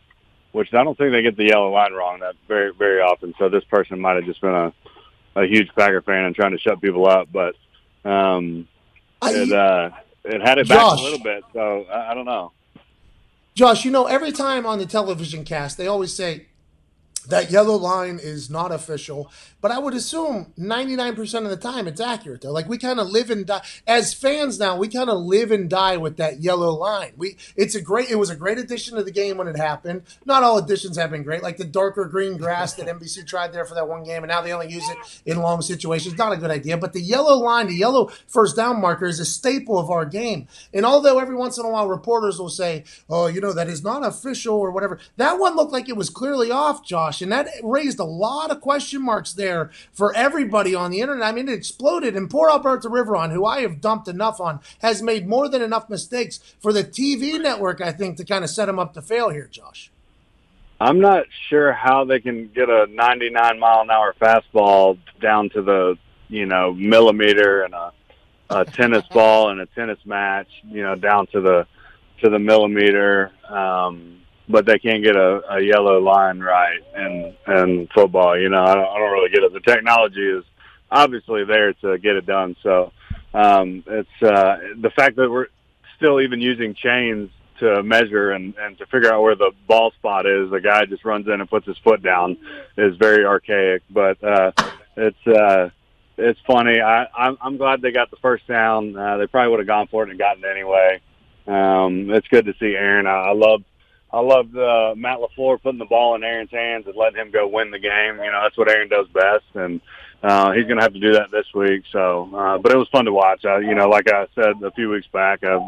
which I don't think they get the yellow line wrong that very, very often. So this person might have just been a huge Packer fan and trying to shut people up, but it had it back a little bit. So I don't know. Josh, you know, every time on the television cast, they always say that yellow line is not official, but I would assume 99% of the time it's accurate, though. Like, we kind of live and die. As fans now, we kind of live and die with that yellow line. It was a great addition to the game when it happened. Not all additions have been great, like the darker green grass that NBC tried there for that one game, and now they only use it in long situations. Not a good idea, but the yellow line, the yellow first down marker is a staple of our game. And although every once in a while reporters will say, oh, you know, that is not official or whatever, that one looked like it was clearly off, Josh, and that raised a lot of question marks there for everybody on the internet. I mean, it exploded, and poor Alberto Riveron, who I have dumped enough on, has made more than enough mistakes for the TV network, I think, to kind of set him up to fail here, Josh. I'm not sure how they can get a 99-mile-an-hour fastball down to the, millimeter, and a tennis ball and a tennis match, down to the millimeter. But they can't get a yellow line right in football. I don't really get it. The technology is obviously there to get it done. So it's the fact that we're still even using chains to measure and to figure out where the ball spot is. The guy just runs in and puts his foot down is very archaic. But it's funny. I'm glad they got the first down. They probably would have gone for it and gotten it anyway. It's good to see Aaron. I loved Matt LaFleur putting the ball in Aaron's hands and letting him go win the game. That's what Aaron does best, and he's going to have to do that this week. So, but it was fun to watch. Like I said a few weeks back, I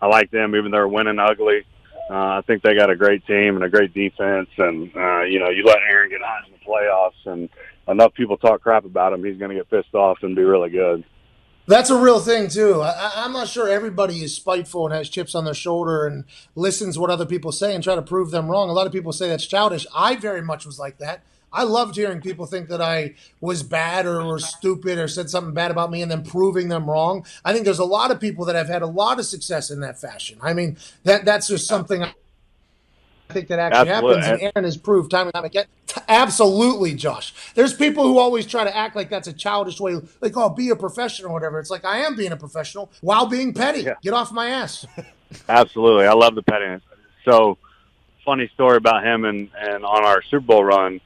like them even though they're winning ugly. I think they got a great team and a great defense, and you let Aaron get hot in the playoffs, and enough people talk crap about him, he's going to get pissed off and be really good. That's a real thing, too. I'm not sure everybody is spiteful and has chips on their shoulder and listens to what other people say and try to prove them wrong. A lot of people say that's childish. I very much was like that. I loved hearing people think that I was bad or stupid or said something bad about me and then proving them wrong. I think there's a lot of people that have had a lot of success in that fashion. I mean, that's just something think that actually happens, and Aaron has proved time and time again. Absolutely, Josh. There's people who always try to act like that's a childish way, like, oh, be a professional or whatever. It's like, I am being a professional while being petty. Yeah. Get off my ass. Absolutely. I love the pettiness. So, funny story about him and on our Super Bowl run,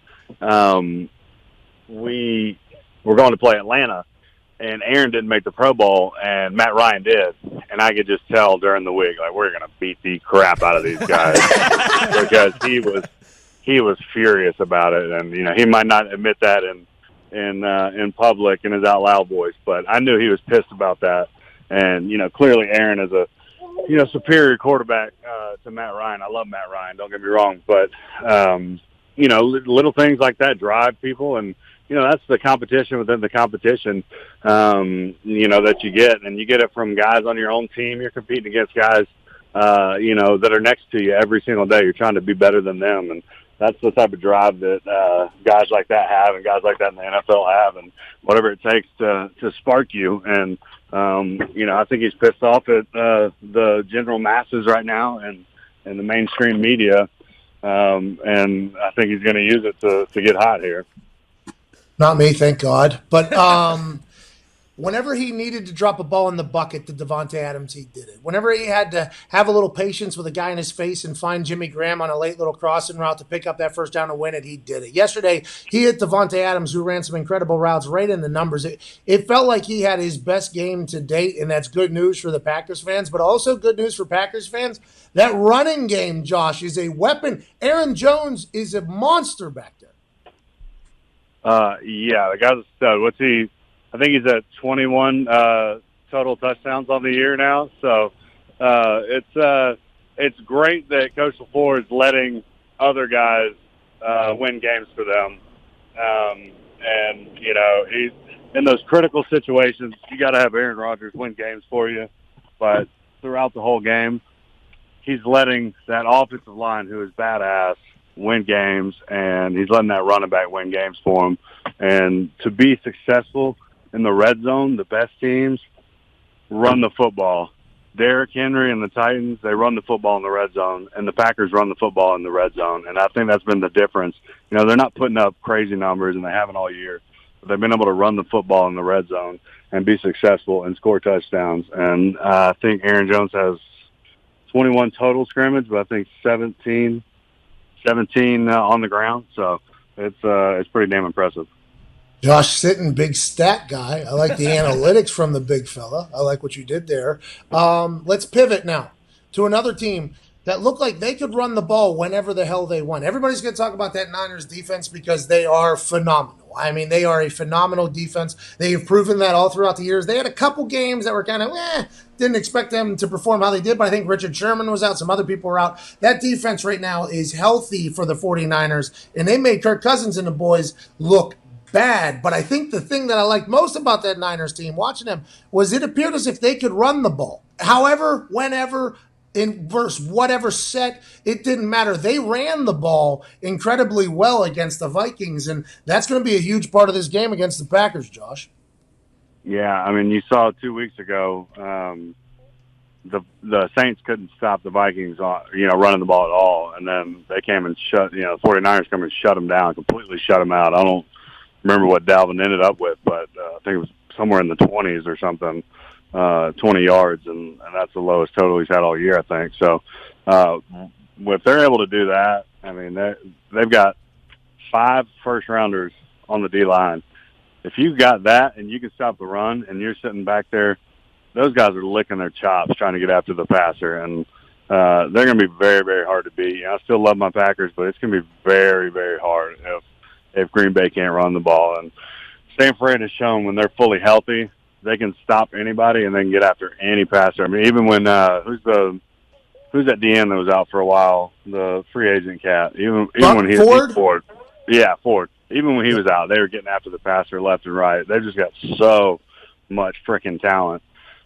we were going to play Atlanta, and Aaron didn't make the Pro Bowl, and Matt Ryan did. And I could just tell during the week, like, we're going to beat the crap out of these guys because he was furious about it. And, you know, he might not admit that in public in his out loud voice, but I knew he was pissed about that. And, you know, clearly Aaron is a, you know, superior quarterback to Matt Ryan. I love Matt Ryan, don't get me wrong. But, you know, little things like that drive people, and, you know, that's the competition within the competition, you know, that you get. And you get it from guys on your own team. You're competing against guys, you know, that are next to you every single day. You're trying to be better than them. And that's the type of drive that guys like that have, and guys like that in the NFL have, and whatever it takes to spark you. And, you know, I think he's pissed off at the general masses right now and the mainstream media. And I think he's going to use it to get hot here. Not me, thank God. But whenever he needed to drop a ball in the bucket to Davante Adams, he did it. Whenever he had to have a little patience with a guy in his face and find Jimmy Graham on a late little crossing route to pick up that first down to win it, he did it. Yesterday, he hit Davante Adams, who ran some incredible routes right in the numbers. It felt like he had his best game to date, and that's good news for the Packers fans, but also good news for Packers fans. That running game, Josh, is a weapon. Aaron Jones is a monster back there. Yeah, the guy's a stud. What's he? I think he's at 21 total touchdowns on the year now. So it's great that Coach LaFleur is letting other guys win games for them. And you know, he's in those critical situations. You got to have Aaron Rodgers win games for you. But throughout the whole game, he's letting that offensive line, who is badass, win games, and he's letting that running back win games for him. And to be successful in the red zone, the best teams run the football. Derrick Henry and the Titans, they run the football in the red zone, and the Packers run the football in the red zone. And I think that's been the difference. You know, they're not putting up crazy numbers, and they haven't all year, but they've been able to run the football in the red zone and be successful and score touchdowns. And I think Aaron Jones has 21 total scrimmage, but I think 17 on the ground. So it's pretty damn impressive. Josh Sitton, big stat guy. I like the analytics from the big fella. I like what you did there. Let's pivot now to another team that looked like they could run the ball whenever the hell they want. Everybody's going to talk about that Niners defense because they are phenomenal. I mean, they are a phenomenal defense. They have proven that all throughout the years. They had a couple games that were kind of, didn't expect them to perform how they did, but I think Richard Sherman was out. Some other people were out. That defense right now is healthy for the 49ers, and they made Kirk Cousins and the boys look bad. But I think the thing that I liked most about that Niners team, watching them, was it appeared as if they could run the ball. However, whenever, in verse whatever set, it didn't matter. They ran the ball incredibly well against the Vikings, and that's going to be a huge part of this game against the Packers, Josh. Yeah, I mean, you saw 2 weeks ago, the Saints couldn't stop the Vikings, running the ball at all, and then they came and the 49ers came and shut them down, completely shut them out. I don't remember what Dalvin ended up with, but I think it was somewhere in the 20s or something. 20 yards, and that's the lowest total he's had all year, I think. So if they're able to do that, I mean, they've got 5 first-rounders on the D-line. If you've got that and you can stop the run and you're sitting back there, those guys are licking their chops trying to get after the passer, and they're going to be very, very hard to beat. I still love my Packers, but it's going to be very, very hard if Green Bay can't run the ball. And San Fran has shown when they're fully healthy, they can stop anybody and they can get after any passer. I mean, even when who's that DN that was out for a while, the free agent cat. Even when he was Ford. Yeah, Ford. Even when he was out, they were getting after the passer left and right. They've just got so much freaking talent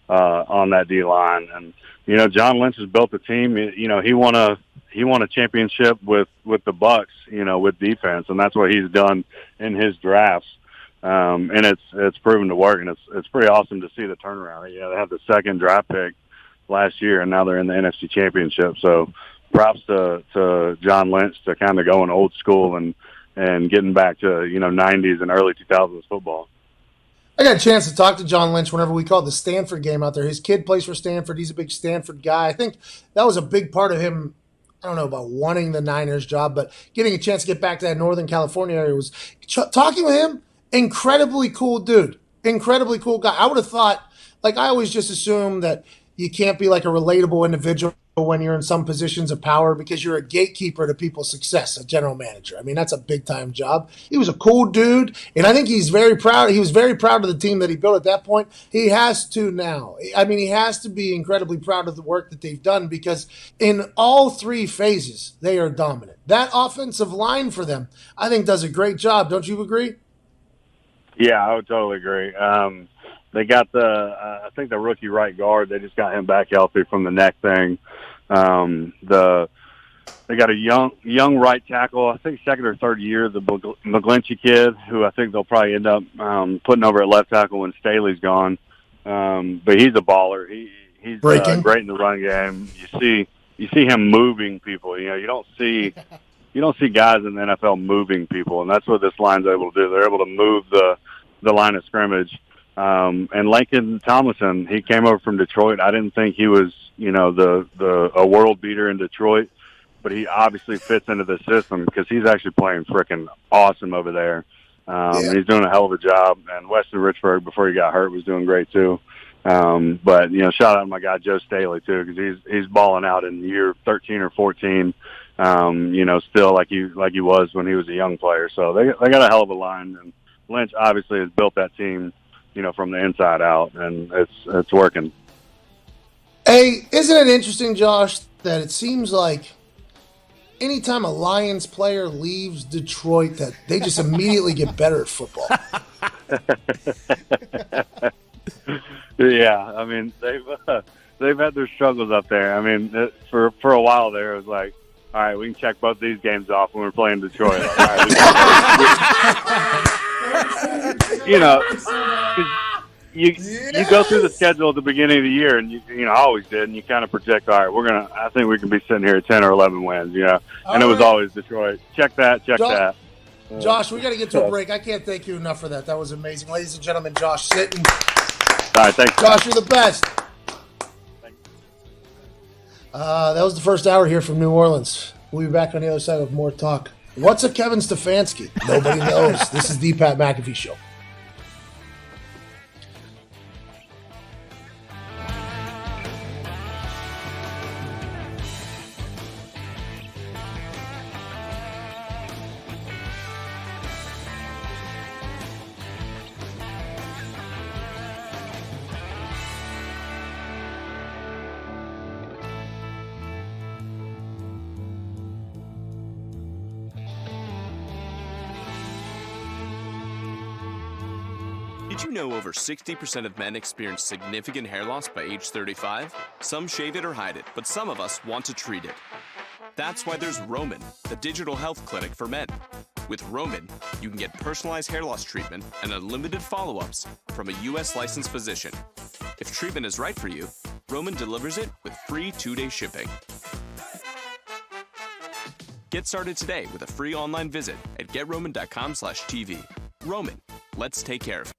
on that D line. And John Lynch has built a team. He won a championship with the Bucks. With defense, and that's what he's done in his drafts. And it's proven to work, and it's pretty awesome to see the turnaround. They had the second draft pick last year, and now they're in the NFC Championship. So props to John Lynch to kind of going old school and getting back to, 90s and early 2000s football. I got a chance to talk to John Lynch whenever we called the Stanford game out there. His kid plays for Stanford. He's a big Stanford guy. I think that was a big part of him. I don't know about wanting the Niners job, but getting a chance to get back to that Northern California area was talking with him. Incredibly cool dude. Incredibly cool guy. I would have thought, like, I always just assume that you can't be like a relatable individual when you're in some positions of power because you're a gatekeeper to people's success, a general manager. I mean, that's a big-time job. He was a cool dude, and I think he's very proud. He was very proud of the team that he built at that point. He has to now. I mean, he has to be incredibly proud of the work that they've done because in all three phases, they are dominant. That offensive line for them, I think, does a great job. Don't you agree? Yeah, I would totally agree. They got I think the rookie right guard. They just got him back healthy from the neck thing. They got a young right tackle. I think second or third year, the McGlinchey kid, who I think they'll probably end up putting over at left tackle when Staley's gone. But he's a baller. He's great in the run game. You see him moving people. You don't see guys in the NFL moving people, and that's what this line's able to do. They're able to move the line of scrimmage. And Lincoln Tomlinson, he came over from Detroit. I didn't think he was, a world beater in Detroit, but he obviously fits into the system because he's actually playing freaking awesome over there. He's doing a hell of a job. And Weston Richburg, before he got hurt, was doing great too. But shout out to my guy Joe Staley too, because he's balling out in year 13 or 14. Still like he was when he was a young player. So they got a hell of a line, and Lynch obviously has built that team, from the inside out, and it's working. Hey, isn't it interesting, Josh, that it seems like anytime a Lions player leaves Detroit, that they just immediately get better at football? Yeah, I mean they've had their struggles up there. I mean, for a while there, it was like, all right, we can check both these games off when we're playing Detroit. Like, all right, you go through the schedule at the beginning of the year, and I always did, and you kind of project, all right, I think we can be sitting here at 10 or 11 wins, and it was always Detroit. Check that. Josh, we got to get to a break. I can't thank you enough for that. That was amazing. Ladies and gentlemen, Josh Sitton. All right, thanks. Josh, you're the best. That was the first hour here from New Orleans. We'll be back on the other side with more talk. What's a Kevin Stefanski? Nobody knows. This is the Pat McAfee Show. Did you know over 60% of men experience significant hair loss by age 35? Some shave it or hide it, but some of us want to treat it. That's why there's Roman, the digital health clinic for men. With Roman, you can get personalized hair loss treatment and unlimited follow-ups from a U.S. licensed physician. If treatment is right for you, Roman delivers it with free 2-day shipping. Get started today with a free online visit at GetRoman.com/TV. Roman, let's take care of it.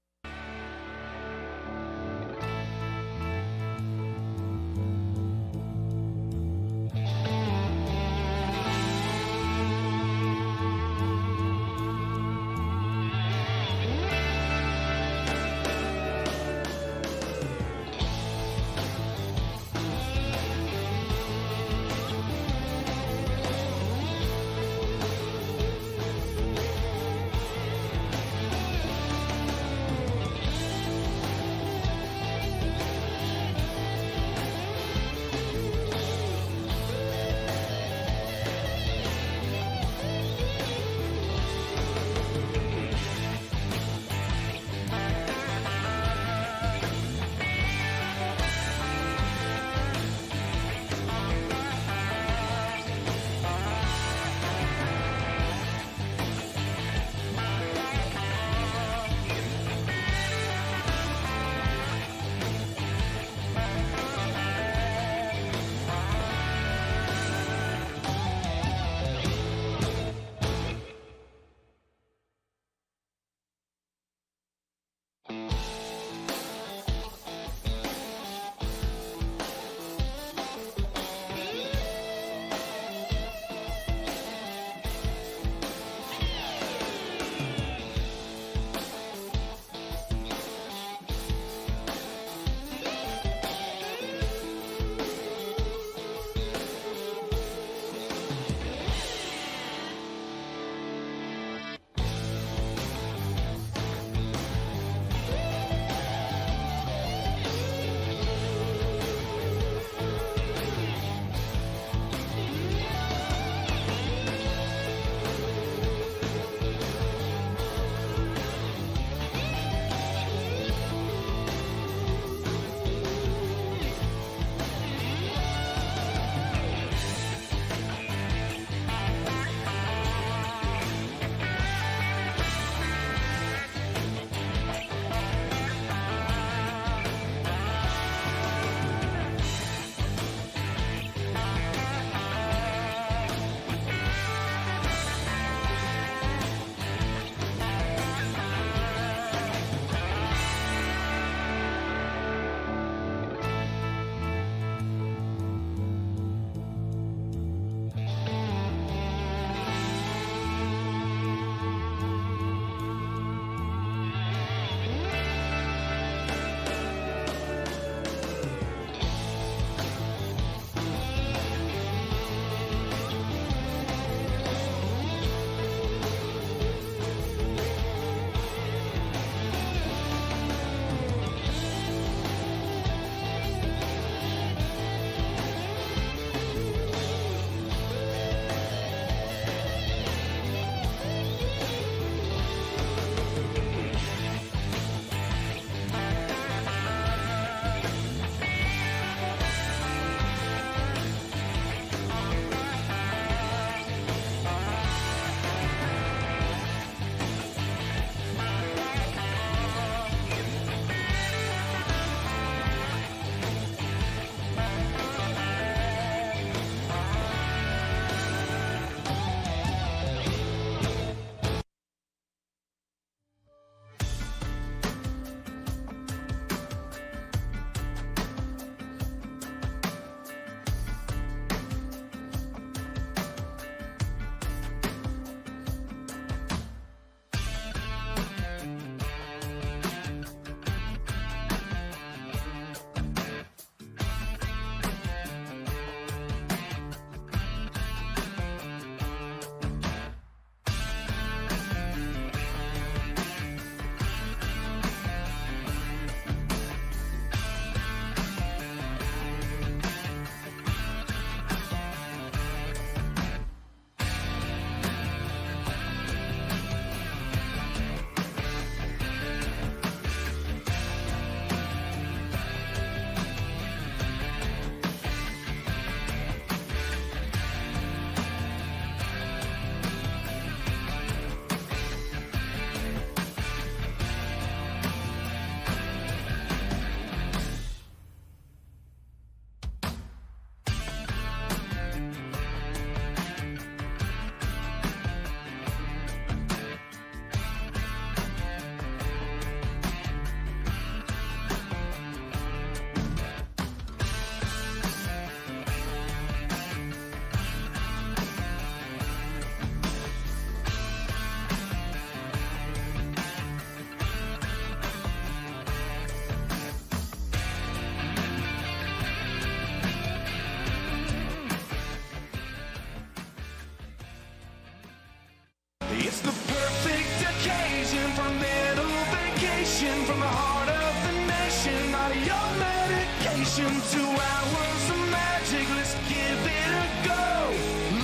It's the perfect occasion for a little vacation from the heart of the nation. Not your medication, 2 hours of magic. Let's give it a go.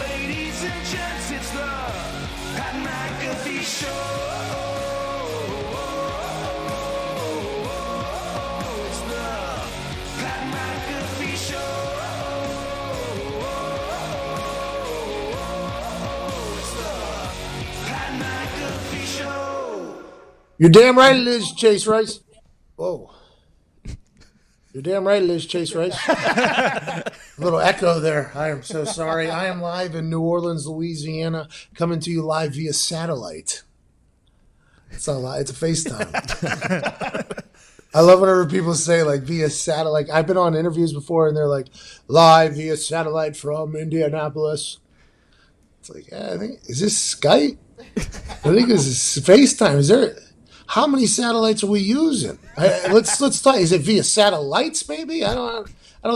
Ladies and gents, it's the Pat McAfee Show. It's the Pat McAfee Show. It's the Pat McAfee Show. You're damn right it is, Chase Rice. Whoa. You're damn right it is, Chase Rice. A little echo there. I am so sorry. I am live in New Orleans, Louisiana, coming to you live via satellite. It's not live. It's a FaceTime. I love whenever people say, like, via satellite. I've been on interviews before, and they're like, live via satellite from Indianapolis. It's like, I think, is this Skype? I think this is FaceTime. Is there... How many satellites are we using? Let's talk. Is it via satellites? Maybe I don't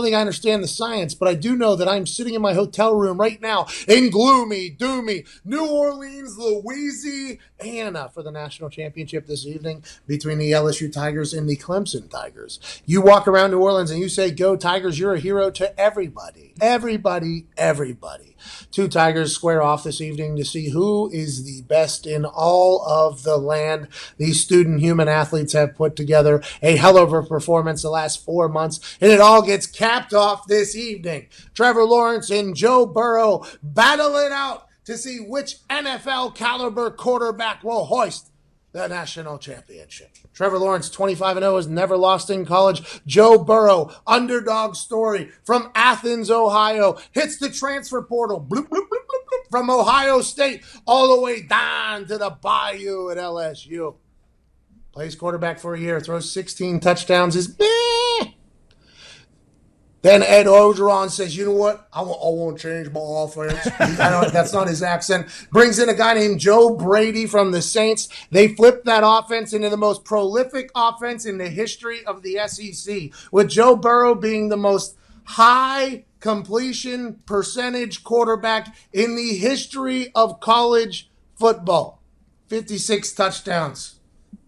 think I understand the science, but I do know that I'm sitting in my hotel room right now in gloomy, doomy New Orleans, Louisiana, for the national championship this evening between the LSU Tigers and the Clemson Tigers. You walk around New Orleans and you say, "Go Tigers!" You're a hero to everybody. Everybody. 2 Tigers square off this evening to see who is the best in all of the land. These student human athletes have put together a hell of a performance the last 4 months, and it all gets capped off this evening. Trevor Lawrence and Joe Burrow battle it out to see which NFL caliber quarterback will hoist the national championship. Trevor Lawrence, 25-0, has never lost in college. Joe Burrow, underdog story from Athens, Ohio, hits the transfer portal, bloop, bloop, bloop, bloop, bloop, from Ohio State all the way down to the Bayou at LSU. Plays quarterback for a year, throws 16 touchdowns, is meh. Then Ed Orgeron says, you know what? I won't change my offense. That's not his accent. Brings in a guy named Joe Brady from the Saints. They flipped that offense into the most prolific offense in the history of the SEC, with Joe Burrow being the most high completion percentage quarterback in the history of college football. 56 touchdowns.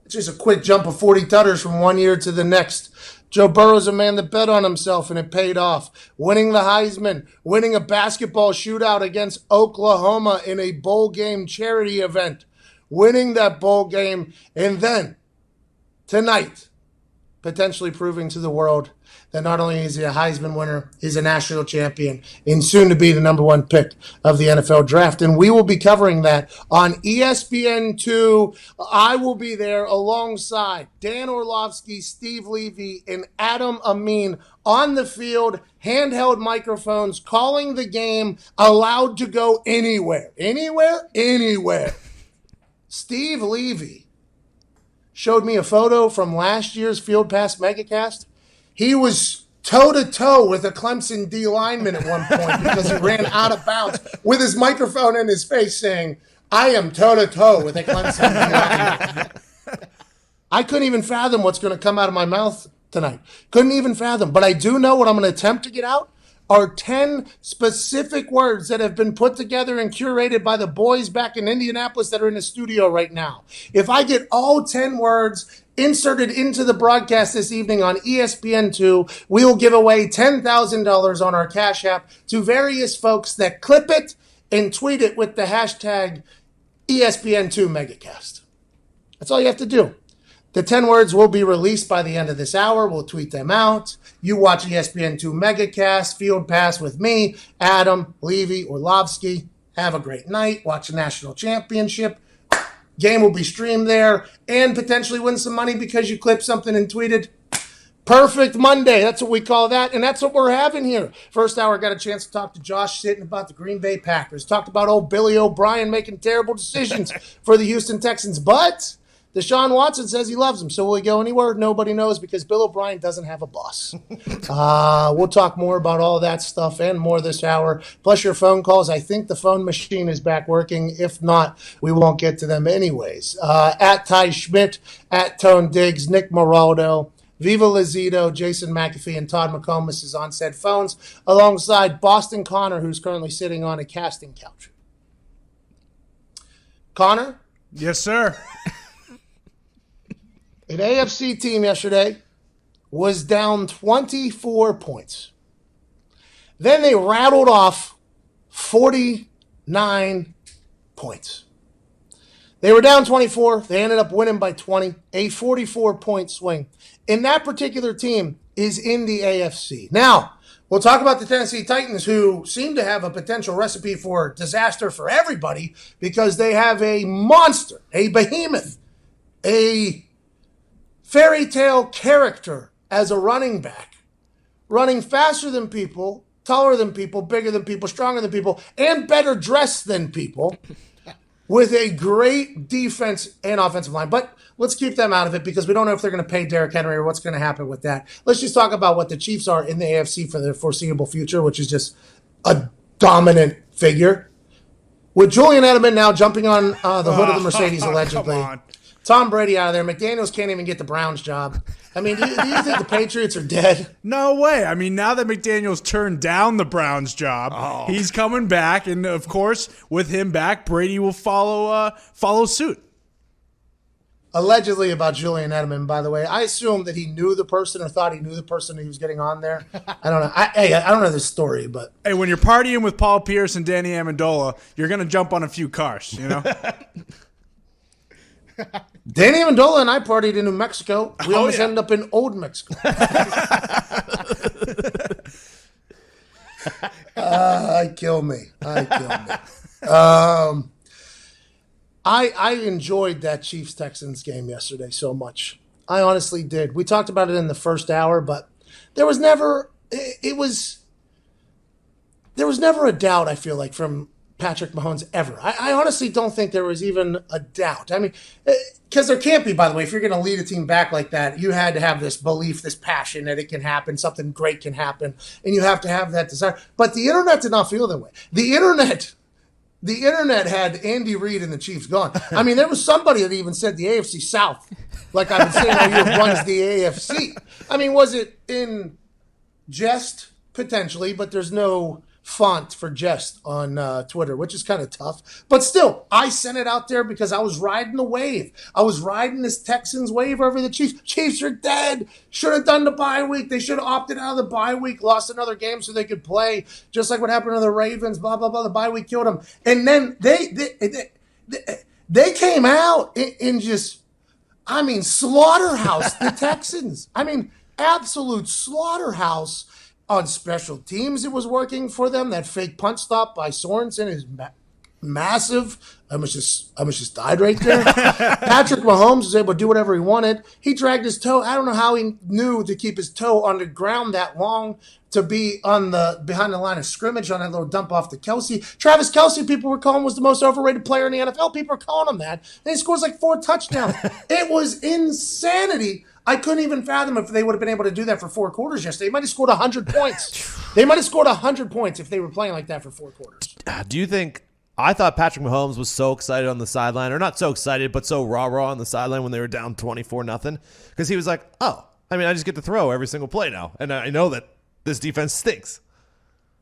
It's just a quick jump of 40 tutters from one year to the next. Joe Burrow's a man that bet on himself, and it paid off. Winning the Heisman, winning a basketball shootout against Oklahoma in a bowl game charity event, winning that bowl game, and then tonight, potentially proving to the world that not only is he a Heisman winner, he's a national champion and soon to be the number 1 pick of the NFL draft. And we will be covering that on ESPN2. I will be there alongside Dan Orlovsky, Steve Levy, and Adam Amin on the field, handheld microphones, calling the game, allowed to go anywhere. Anywhere. Steve Levy showed me a photo from last year's Field Pass Megacast. He was toe-to-toe with a Clemson D lineman at one point because he ran out of bounds with his microphone in his face saying, I am toe-to-toe with a Clemson D lineman. I couldn't even fathom what's going to come out of my mouth tonight. Couldn't even fathom. But I do know what I'm going to attempt to get out are 10 specific words that have been put together and curated by the boys back in Indianapolis that are in the studio right now. If I get all 10 words inserted into the broadcast this evening on ESPN2, we will give away $10,000 on our Cash App to various folks that clip it and tweet it with the hashtag ESPN2 Megacast. That's all you have to do. The 10 words will be released by the end of this hour. We'll tweet them out. You watch ESPN2 Megacast, Field Pass with me, Adam, Levy, Orlovsky. Have a great night. Watch the national championship. Game will be streamed there and potentially win some money because you clipped something and tweeted. Perfect Monday. That's what we call that, and that's what we're having here. First hour, got a chance to talk to Josh Sitton about the Green Bay Packers. Talked about old Billy O'Brien making terrible decisions for the Houston Texans, but Deshaun Watson says he loves him, so will he go anywhere? Nobody knows because Bill O'Brien doesn't have a boss. We'll talk more about all that stuff and more this hour, plus your phone calls. I think the phone machine is back working. If not, we won't get to them anyways. At Ty Schmidt, at Tone Diggs, Nick Moraldo, Viva Lazito, Jason McAfee, and Todd McComas is on said phones, alongside Boston Connor, who's currently sitting on a casting couch. Connor, Yes, sir. an AFC team yesterday was down 24 points. Then they rattled off 49 points. They were down 24. They ended up winning by 20, a 44-point swing. And that particular team is in the AFC. Now, we'll talk about the Tennessee Titans, who seem to have a potential recipe for disaster for everybody because they have a monster, a behemoth, a fairy tale character as a running back, running faster than people, taller than people, bigger than people, stronger than people, and better dressed than people, with a great defense and offensive line. But let's keep them out of it because we don't know if they're going to pay Derrick Henry or what's going to happen with that. Let's just talk about what the Chiefs are in the AFC for the foreseeable future, which is just a dominant figure. With Julian Edelman now jumping on the hood of the Mercedes, allegedly. Come on. Tom Brady out of there. McDaniels can't even get the Browns job. I mean, do you think the Patriots are dead? No way. I mean, now that McDaniels turned down the Browns job, he's coming back, and of course, with him back, Brady will follow suit. Allegedly about Julian Edelman, by the way. I assume that he knew the person or thought he knew the person he was getting on there. I don't know. I don't know this story, but Hey, when you're partying with Paul Pierce and Danny Amendola, you're going to jump on a few cars, you know? Danny Amendola and I partied in New Mexico. We almost ended up in Old Mexico. Kill me. I enjoyed that Chiefs-Texans game yesterday so much. I honestly did. We talked about it in the first hour, but there was never a doubt, I feel like, from Patrick Mahomes ever. I honestly don't think there was even a doubt. I mean, because there can't be, by the way. If you're going to lead a team back like that, you had to have this belief, this passion that it can happen, something great can happen, and you have to have that desire. But the internet did not feel that way. The internet had Andy Reid and the Chiefs gone. I mean, there was somebody that even said the AFC South, like I've been saying all year, runs the AFC. I mean, was it in jest? Potentially, but there's no font for jest on Twitter, which is kind of tough. But still, I sent it out there because I was riding the wave. I was riding this Texans wave over the Chiefs. Chiefs are dead. Should have done the bye week. They should have opted out of the bye week, lost another game so they could play, just like what happened to the Ravens, blah, blah, blah. The bye week killed them. And then they came out in just, I mean, slaughterhouse, the Texans. I mean, absolute slaughterhouse. On special teams, it was working for them. That fake punt stop by Sorensen is massive. I almost just died right there. Patrick Mahomes was able to do whatever he wanted. He dragged his toe. I don't know how he knew to keep his toe on the ground that long to be on behind the line of scrimmage on that little dump off to Kelsey. Travis Kelsey, people were calling, was the most overrated player in the NFL. People are calling him that. And he scores like 4 touchdowns. It was insanity. I couldn't even fathom if they would have been able to do that for 4 quarters yesterday. They might have scored 100 points. They might have scored 100 points if they were playing like that for 4 quarters. Do you think – I thought Patrick Mahomes was so excited on the sideline, or not so excited, but so rah-rah on the sideline when they were down 24-0, because he was like, oh, I mean, I just get to throw every single play now, and I know that this defense stinks.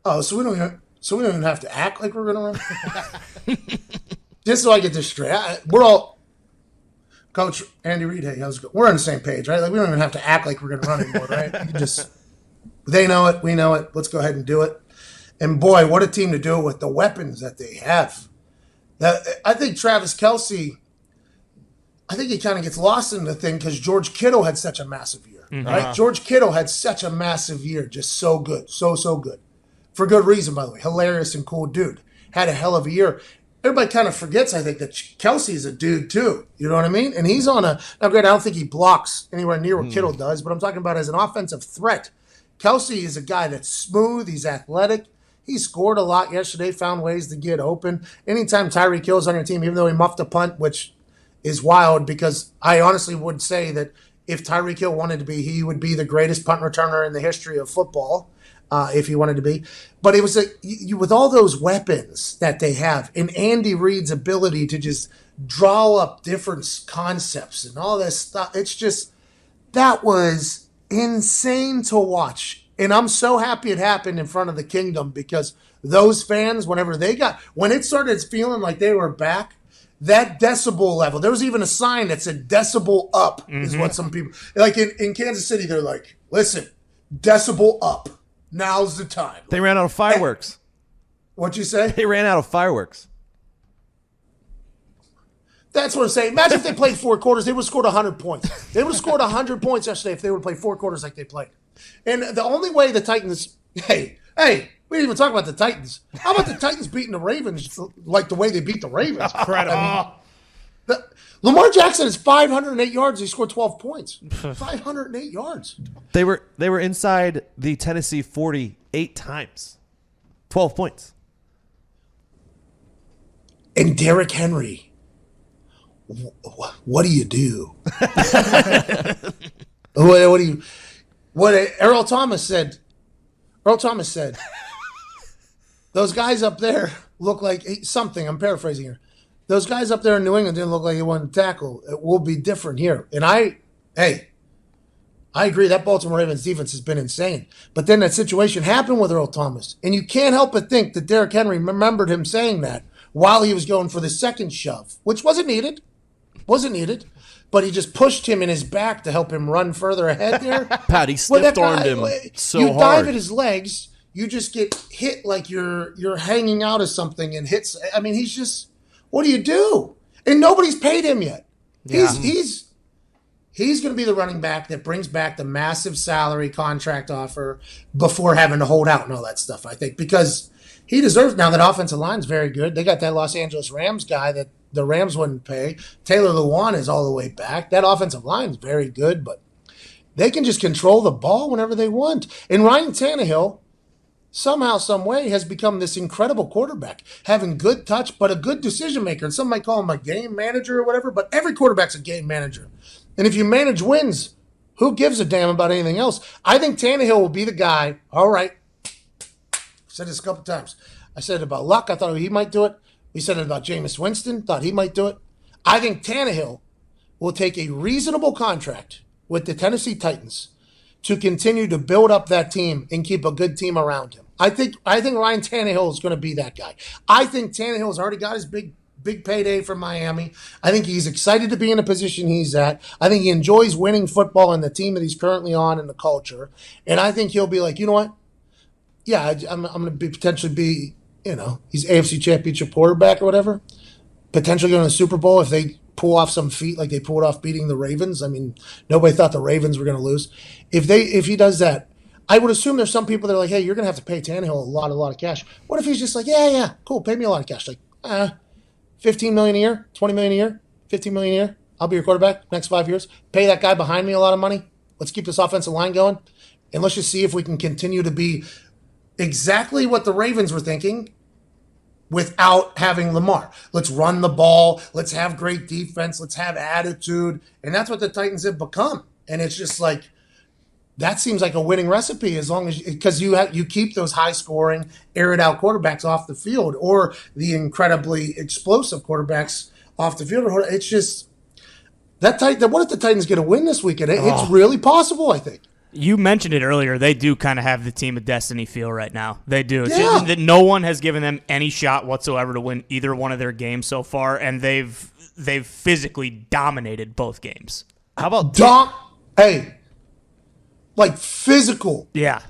Oh, so we don't even have to act like we're going to run? Just so I get this straight. We're all – Coach Andy Reid, hey, how's it going? We're on the same page, right? Like, we don't even have to act like we're going to run anymore, right? They know it. We know it. Let's go ahead and do it. And, boy, what a team to do it with the weapons that they have. I think Travis Kelsey, I think he kind of gets lost in the thing because George Kittle had such a massive year, right? George Kittle had such a massive year, just so good, so good. For good reason, by the way. Hilarious and cool dude. Had a hell of a year. Everybody kind of forgets, I think, that Kelsey's a dude, too. You know what I mean? And he's on now, granted, I don't think he blocks anywhere near what Kittle does, but I'm talking about as an offensive threat. Kelsey is a guy that's smooth. He's athletic. He scored a lot yesterday, found ways to get open. Anytime Tyreek Hill's on your team, even though he muffed a punt, which is wild because I honestly would say that if Tyreek Hill wanted to be, he would be the greatest punt returner in the history of football. If he wanted to be. But it was with all those weapons that they have and Andy Reid's ability to just draw up different concepts and all this stuff, it's just, that was insane to watch. And I'm so happy it happened in front of the kingdom because those fans, when it started feeling like they were back, that decibel level. There was even a sign that said decibel up is what some people, like in Kansas City, they're like, listen, decibel up. Now's the time. They ran out of fireworks. What'd you say? They ran out of fireworks. That's what I'm saying. Imagine if they played 4 quarters, they would have scored 100 points. They would have scored 100 points yesterday if they would have played 4 quarters like they played. And the only way the Titans, hey, we didn't even talk about the Titans. How about the Titans beating the Ravens like the way they beat the Ravens? Incredible. Lamar Jackson is 508 yards. He scored 12 points. 508 yards. They were inside the Tennessee 40 8 times. 12 points. And Derrick Henry. What do you do? What Earl Thomas said. Those guys up there look like something. I'm paraphrasing here. Those guys up there in New England didn't look like they wanted to tackle. It will be different here. And I agree that Baltimore Ravens defense has been insane. But then that situation happened with Earl Thomas. And you can't help but think that Derrick Henry remembered him saying that while he was going for the second shove, which wasn't needed. But he just pushed him in his back to help him run further ahead there. Pat, he stiff-armed him so you hard. dive at his legs, you just get hit like you're hanging out of something and hits. I mean, he's just, what do you do? And nobody's paid him yet. Yeah. He's going to be the running back that brings back the massive salary contract offer before having to hold out and all that stuff, I think, because he deserves. Now that offensive line's very good. They got that Los Angeles Rams guy that the Rams wouldn't pay. Taylor Lewan is all the way back. That offensive line is very good, but they can just control the ball whenever they want. And Ryan Tannehill, somehow, some way, has become this incredible quarterback, having good touch, but a good decision maker. And some might call him a game manager or whatever, but every quarterback's a game manager. And if you manage wins, who gives a damn about anything else? I think Tannehill will be the guy. All right. I've said this a couple times. I said it about Luck. I thought he might do it. We said it about Jameis Winston. Thought he might do it. I think Tannehill will take a reasonable contract with the Tennessee Titans to continue to build up that team and keep a good team around him. I think Ryan Tannehill is going to be that guy. I think Tannehill has already got his big payday from Miami. I think he's excited to be in the position he's at. I think he enjoys winning football and the team that he's currently on and the culture. And I think he'll be like, you know what? Yeah, I'm going to potentially be, he's AFC Championship quarterback or whatever. Potentially going to the Super Bowl if they pull off some feat like they pulled off beating the Ravens. I mean, nobody thought the Ravens were going to lose. If he does that, I would assume there's some people that are like, hey, you're going to have to pay Tannehill a lot of cash. What if he's just like, yeah, cool, pay me a lot of cash. Like, $15 million a year, $20 million a year, $15 million a year. I'll be your quarterback next 5 years. Pay that guy behind me a lot of money. Let's keep this offensive line going. And let's just see if we can continue to be exactly what the Ravens were thinking without having Lamar. Let's run the ball. Let's have great defense. Let's have attitude. And that's what the Titans have become. And it's just like, that seems like a winning recipe as long as because you keep those high scoring, air it out quarterbacks off the field or the incredibly explosive quarterbacks off the field. It's just what if the Titans get a win this weekend? It's really possible, I think. You mentioned it earlier. They do kind of have the team of destiny feel right now. They do. It's Yeah. just that no one has given them any shot whatsoever to win either one of their games so far, and they've physically dominated both games. How about physical. Yeah.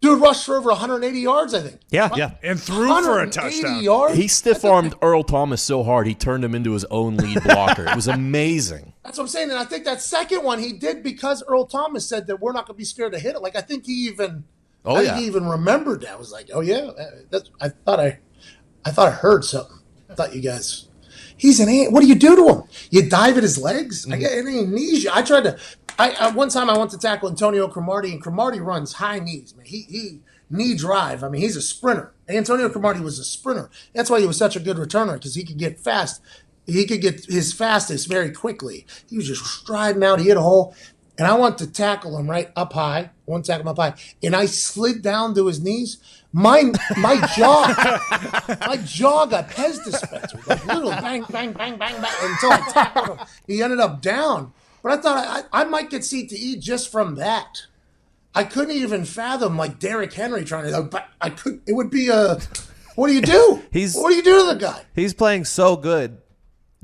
Dude rushed for over 180 yards, I think. Yeah. And threw for a 180 touchdown. yards? He stiff-armed Earl Thomas so hard he turned him into his own lead blocker. It was amazing. That's what I'm saying. And I think that second one he did because Earl Thomas said that we're not going to be scared to hit it. Like, I think he even he even remembered that. I was like, oh, yeah. I thought I heard something. I thought you guys. He's an ant. What do you do to him? You dive at his legs? I get any amnesia. One time I went to tackle Antonio Cromartie, and Cromartie runs high knees, man. He knee drive. I mean, he's a sprinter. Antonio Cromartie was a sprinter. That's why he was such a good returner, because he could get fast. He could get his fastest very quickly. He was just striding out. He hit a hole. And I went to tackle him right up high. One tackle him up high. And I slid down to his knees. My jaw got Pez dispenser. Like literally bang, bang, bang, bang, bang until I tackled him. He ended up down. But I thought I might get CTE just from that. I couldn't even fathom like Derrick Henry trying to. But I could. It would be a. What do you do? What do you do to the guy? He's playing so good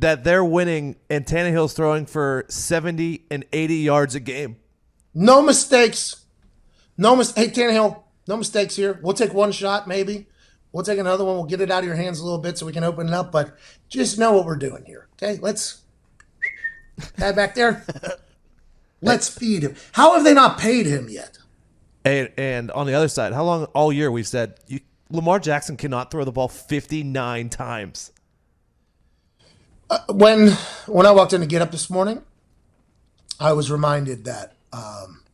that they're winning and Tannehill's throwing for 70 and 80 yards a game. No mistakes. Hey, Tannehill, no mistakes here. We'll take one shot, maybe. We'll take another one. We'll get it out of your hands a little bit so we can open it up. But just know what we're doing here, okay? Let's head back there. Let's feed him. How have they not paid him yet? And on the other side, how long all year we've said Lamar Jackson cannot throw the ball 59 times. When I walked in to get up this morning, I was reminded that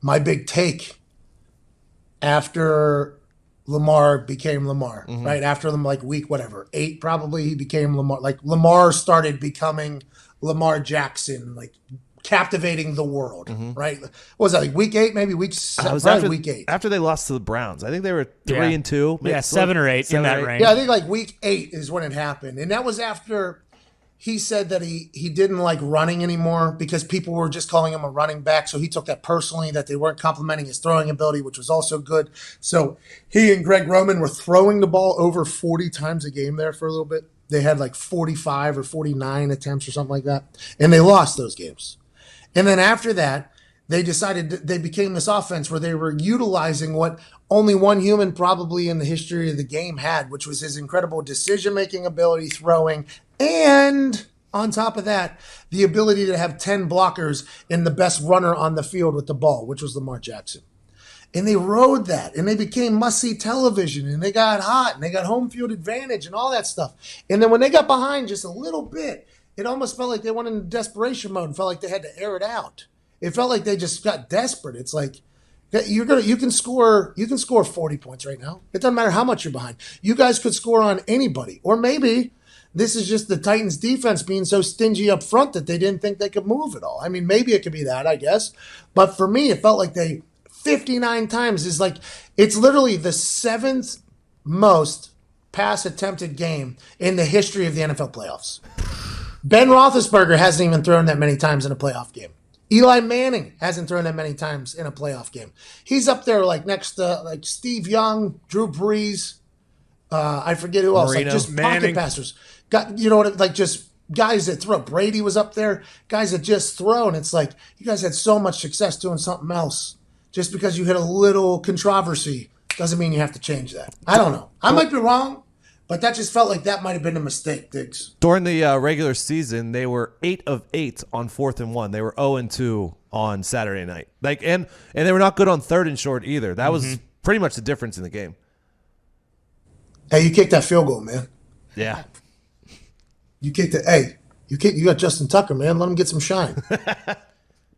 my big take after Lamar became Lamar, right? After them, like week 8 probably, he became Lamar. Like Lamar started becoming Lamar Jackson, like captivating the world, right? What was that, like week 8, maybe week 7? Was probably after, week 8. After they lost to the Browns. I think they were 3-2. Yeah, 7 or 8 in that range. Yeah, I think like week 8 is when it happened. And that was after he said that he didn't like running anymore because people were just calling him a running back. So he took that personally, that they weren't complimenting his throwing ability, which was also good. So he and Greg Roman were throwing the ball over 40 times a game there for a little bit. They had like 45 or 49 attempts or something like that. And they lost those games. And then after that, they decided they became this offense where they were utilizing what only one human probably in the history of the game had, which was his incredible decision-making ability, throwing, and on top of that, the ability to have 10 blockers and the best runner on the field with the ball, which was Lamar Jackson. And they rode that, and they became must-see television, and they got hot, and they got home field advantage and all that stuff. And then when they got behind just a little bit, it almost felt like they went into desperation mode and felt like they had to air it out. It felt like they just got desperate. It's like you can score 40 points right now. It doesn't matter how much you're behind. You guys could score on anybody. Or maybe this is just the Titans defense being so stingy up front that they didn't think they could move at all. I mean, maybe it could be that, I guess. But for me, it felt like 59 times is like, it's literally the 7th most pass attempted game in the history of the NFL playoffs. Ben Roethlisberger hasn't even thrown that many times in a playoff game. Eli Manning hasn't thrown that many times in a playoff game. He's up there like next to like Steve Young, Drew Brees. I forget who else. Like just pocket passers. Like just guys that throw. Brady was up there. Guys that just throw. And it's like, you guys had so much success doing something else. Just because you hit a little controversy doesn't mean you have to change that. I don't know. I might be wrong. But that just felt like that might have been a mistake, Diggs. During the regular season, they were 8 of 8 on 4th and 1. They were 0-2 on Saturday night. And they were not good on 3rd and short either. That was pretty much the difference in the game. Hey, you kicked that field goal, man. Yeah. You kicked it. Hey, you got Justin Tucker, man. Let him get some shine.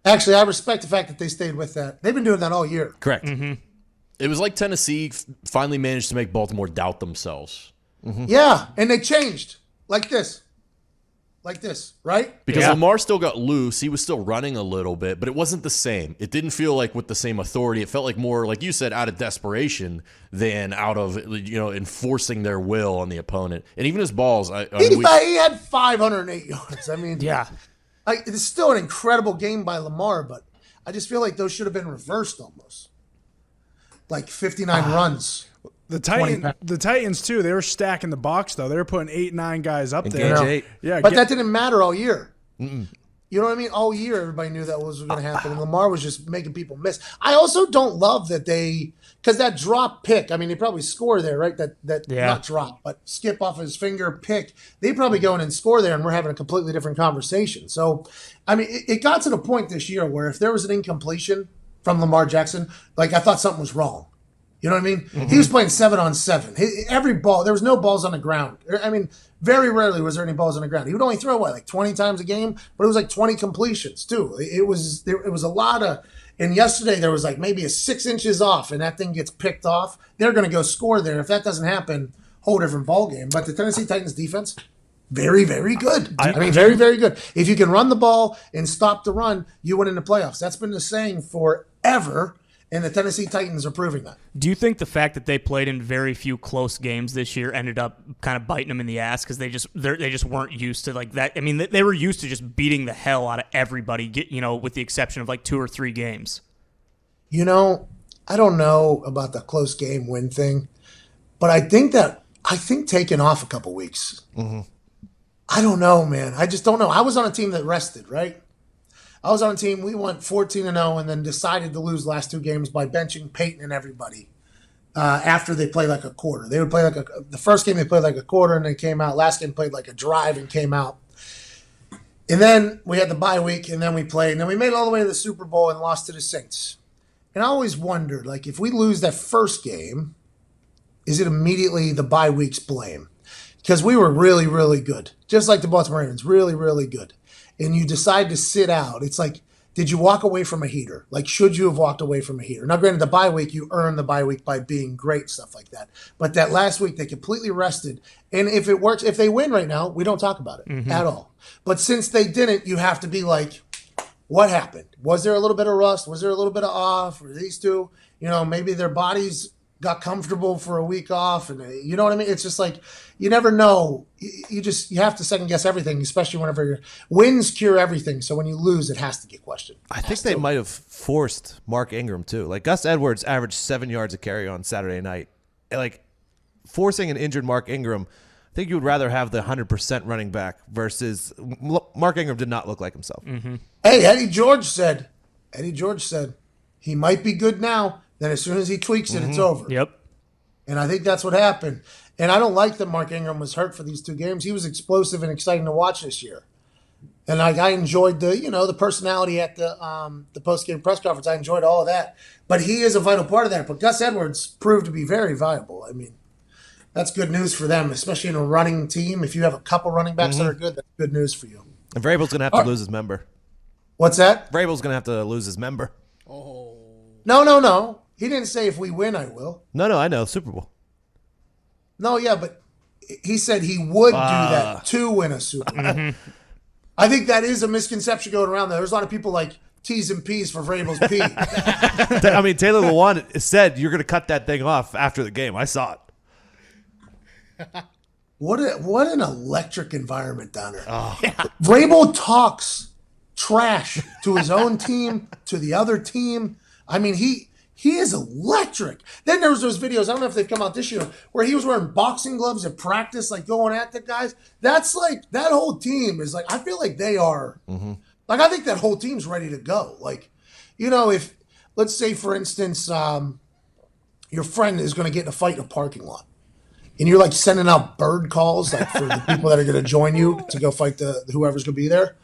Actually, I respect the fact that they stayed with that. They've been doing that all year. Correct. It was like Tennessee finally managed to make Baltimore doubt themselves. Yeah, and they changed like this, right? Because Lamar still got loose. He was still running a little bit, but it wasn't the same. It didn't feel like with the same authority. It felt like more, like you said, out of desperation than out of enforcing their will on the opponent. And even his balls, he had 508 yards. I mean, it's still an incredible game by Lamar, but I just feel like those should have been reversed almost, like 59 runs. The Titans too. They were stacking the box though. They were putting 8-9 guys up there. But that didn't matter all year. You know what I mean? All year, everybody knew that was going to happen, and Lamar was just making people miss. I also don't love that because that drop pick. I mean, they probably score there, right? Not drop, but skip off his finger pick. They probably go in and score there, and we're having a completely different conversation. So, I mean, it got to the point this year where if there was an incompletion from Lamar Jackson, like I thought something was wrong. You know what I mean? He was playing 7-on-7. Every ball, there was no balls on the ground. I mean, very rarely was there any balls on the ground. He would only throw, like 20 times a game? But it was like 20 completions, too. It was a lot of – and yesterday there was like maybe 6 inches off, and that thing gets picked off. They're going to go score there. If that doesn't happen, whole different ballgame. But the Tennessee Titans defense, very, very good. I mean, very, very good. If you can run the ball and stop the run, you win in the playoffs. That's been the saying forever. And the Tennessee Titans are proving that. Do you think the fact that they played in very few close games this year ended up kind of biting them in the ass because they just weren't used to like that? I mean, they were used to just beating the hell out of everybody, with the exception of like 2 or 3 games. I don't know about the close game win thing, but I think taking off a couple weeks. I don't know, man. I just don't know. I was on a team that rested, right? I was on a team, we went 14-0 and then decided to lose last 2 games by benching Peyton and everybody after they played like a quarter. They would play the first game they played like a quarter and then came out. Last game played like a drive and came out. And then we had the bye week and then we played. And then we made it all the way to the Super Bowl and lost to the Saints. And I always wondered, like, if we lose that first game, is it immediately the bye week's blame? Because we were really, really good. Just like the Baltimore Ravens, really, really good. And you decide to sit out. It's like, did you walk away from a heater? Like, should you have walked away from a heater? Now, granted, the bye week, you earn the bye week by being great, stuff like that. But that last week, they completely rested. And if it works, if they win right now, we don't talk about it at all. But since they didn't, you have to be like, what happened? Was there a little bit of rust? Was there a little bit of off? Or these two, maybe their bodies got comfortable for a week off, and you know what I mean? It's just like, you never know. You have to second guess everything, especially whenever wins cure everything. So when you lose, it has to get questioned. I think they might have forced Mark Ingram too. Like Gus Edwards averaged 7 yards a carry on Saturday night. And like forcing an injured Mark Ingram, I think you would rather have the 100% running back versus Mark Ingram did not look like himself. Mm-hmm. Hey, Eddie George said he might be good now. Then as soon as he tweaks it, it's over. Yep. And I think that's what happened. And I don't like that Mark Ingram was hurt for these 2 games. He was explosive and exciting to watch this year. And like I enjoyed the personality at the post-game press conference. I enjoyed all of that. But he is a vital part of that. But Gus Edwards proved to be very viable. I mean, that's good news for them, especially in a running team. If you have a couple running backs that are good, that's good news for you. And Vrabel's going to have to lose his member. What's that? Vrabel's going to have to lose his member. Oh. No. He didn't say if we win, I will. No, I know. Super Bowl. No, yeah, but he said he would do that to win a Super Bowl. I think that is a misconception going around there. There's a lot of people like T's and P's for Vrabel's P. I mean, Taylor Lewan said you're going to cut that thing off after the game. I saw it. What an electric environment down there. Oh. Yeah. Vrabel talks trash to his own team, to the other team. I mean, he is electric. Then there was those videos, I don't know if they've come out this year, where he was wearing boxing gloves at practice, like going at the guys. That's like, that whole team is like, I feel like they are, like, I think that whole team's ready to go. Like, if, let's say, for instance, your friend is going to get in a fight in a parking lot, and you're like sending out bird calls, like for the people that are going to join you to go fight whoever's going to be there.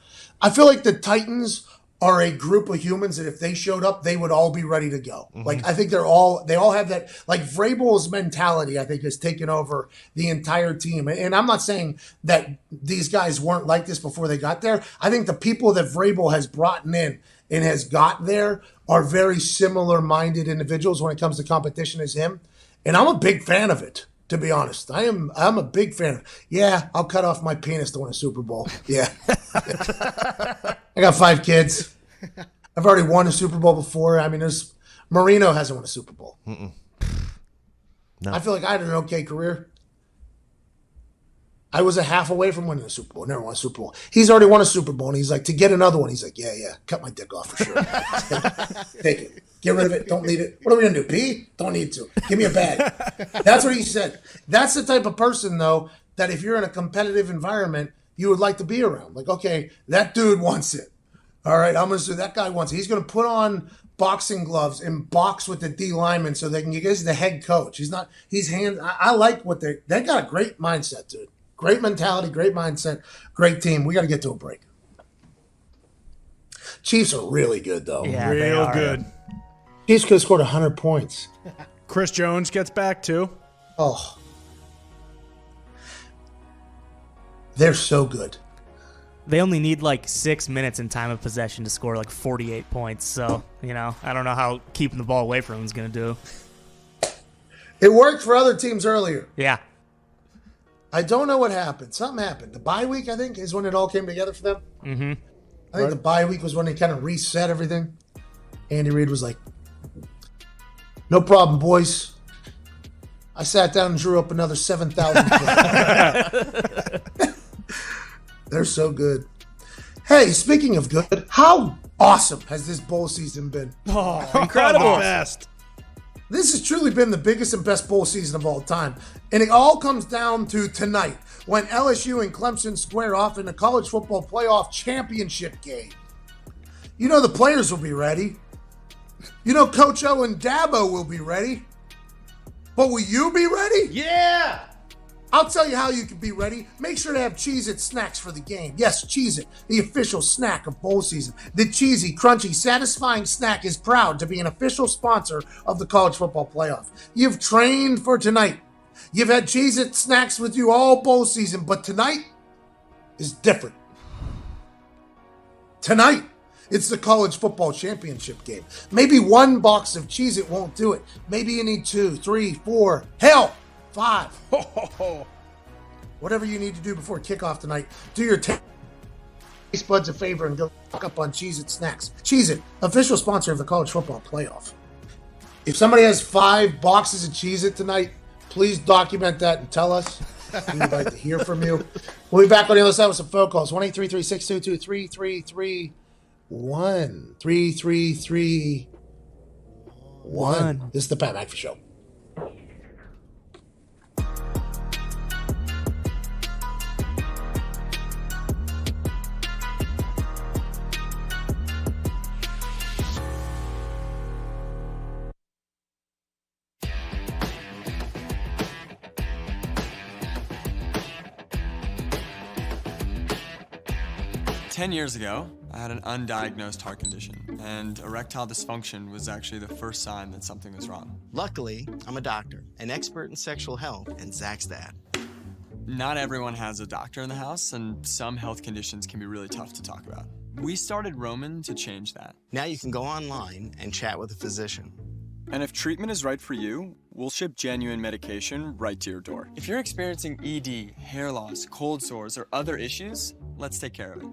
I feel like the Titans are a group of humans that if they showed up, they would all be ready to go. Like, I think they all have that, like Vrabel's mentality, I think, has taken over the entire team. And I'm not saying that these guys weren't like this before they got there. I think the people that Vrabel has brought in and has got there are very similar minded individuals when it comes to competition as him. And I'm a big fan of it. To be honest, I'm a big fan. Yeah, I'll cut off my penis to win a Super Bowl. Yeah. I got 5 kids. I've already won a Super Bowl before. I mean, Marino hasn't won a Super Bowl. No. I feel like I had an okay career. I was a half away from winning a Super Bowl. Never won a Super Bowl. He's already won a Super Bowl, and he's like, to get another one, he's like, yeah, cut my dick off for sure. Take it. Get rid of it. Don't need it. What are we going to do, pee? Don't need to. Give me a bag. That's what he said. That's the type of person, though, that if you're in a competitive environment, you would like to be around. Like, okay, that dude wants it. All right, I'm going to say that guy wants it. He's going to put on boxing gloves and box with the D lineman so they can get the head coach. I like what they got a great mindset, dude. Great mentality, great mindset, great team. We got to get to a break. Chiefs are really good, though. Yeah, real good. Chiefs could have scored 100 points. Chris Jones gets back too. Oh. They're so good. They only need like 6 minutes in time of possession to score like 48 points. So, I don't know how keeping the ball away from them is going to do. It worked for other teams earlier. Yeah. I don't know what happened. Something happened. The bye week, I think, is when it all came together for them. Mm-hmm. I think the bye week was when they kind of reset everything. Andy Reid was like, no problem, boys. I sat down and drew up another 7,000 plays. They're so good. Hey, speaking of good, how awesome has this bowl season been? Oh, incredible. Best. This has truly been the biggest and best bowl season of all time. And it all comes down to tonight when LSU and Clemson square off in the college football playoff championship game. You know the players will be ready. You know Coach O and Dabo will be ready. But will you be ready? Yeah! I'll tell you how you can be ready. Make sure to have Cheez-It snacks for the game. Yes, Cheez-It, the official snack of bowl season. The cheesy, crunchy, satisfying snack is proud to be an official sponsor of the college football playoff. You've trained for tonight. You've had Cheez-It snacks with you all bowl season, but tonight is different. Tonight, it's the college football championship game. Maybe one box of Cheez-It won't do it. Maybe you need 2, 3, 4, hell, 5. Whatever you need to do before kickoff tonight, do your taste buds a favor and go look up on Cheez-It snacks. Cheez-It, official sponsor of the college football playoff. If somebody has 5 boxes of Cheez-It tonight, please document that and tell us. We'd like to hear from you. We'll be back on the other side with some phone calls. 1-833-622-3331. 3331. This is the Pat McAfee Show. Ten years ago, I had an undiagnosed heart condition, and erectile dysfunction was actually the first sign that something was wrong. Luckily, I'm a doctor, an expert in sexual health, and Zach's dad. Not everyone has a doctor in the house, and some health conditions can be really tough to talk about. We started Roman to change that. Now you can go online and chat with a physician. And if treatment is right for you, we'll ship genuine medication right to your door. If you're experiencing ED, hair loss, cold sores, or other issues, let's take care of it.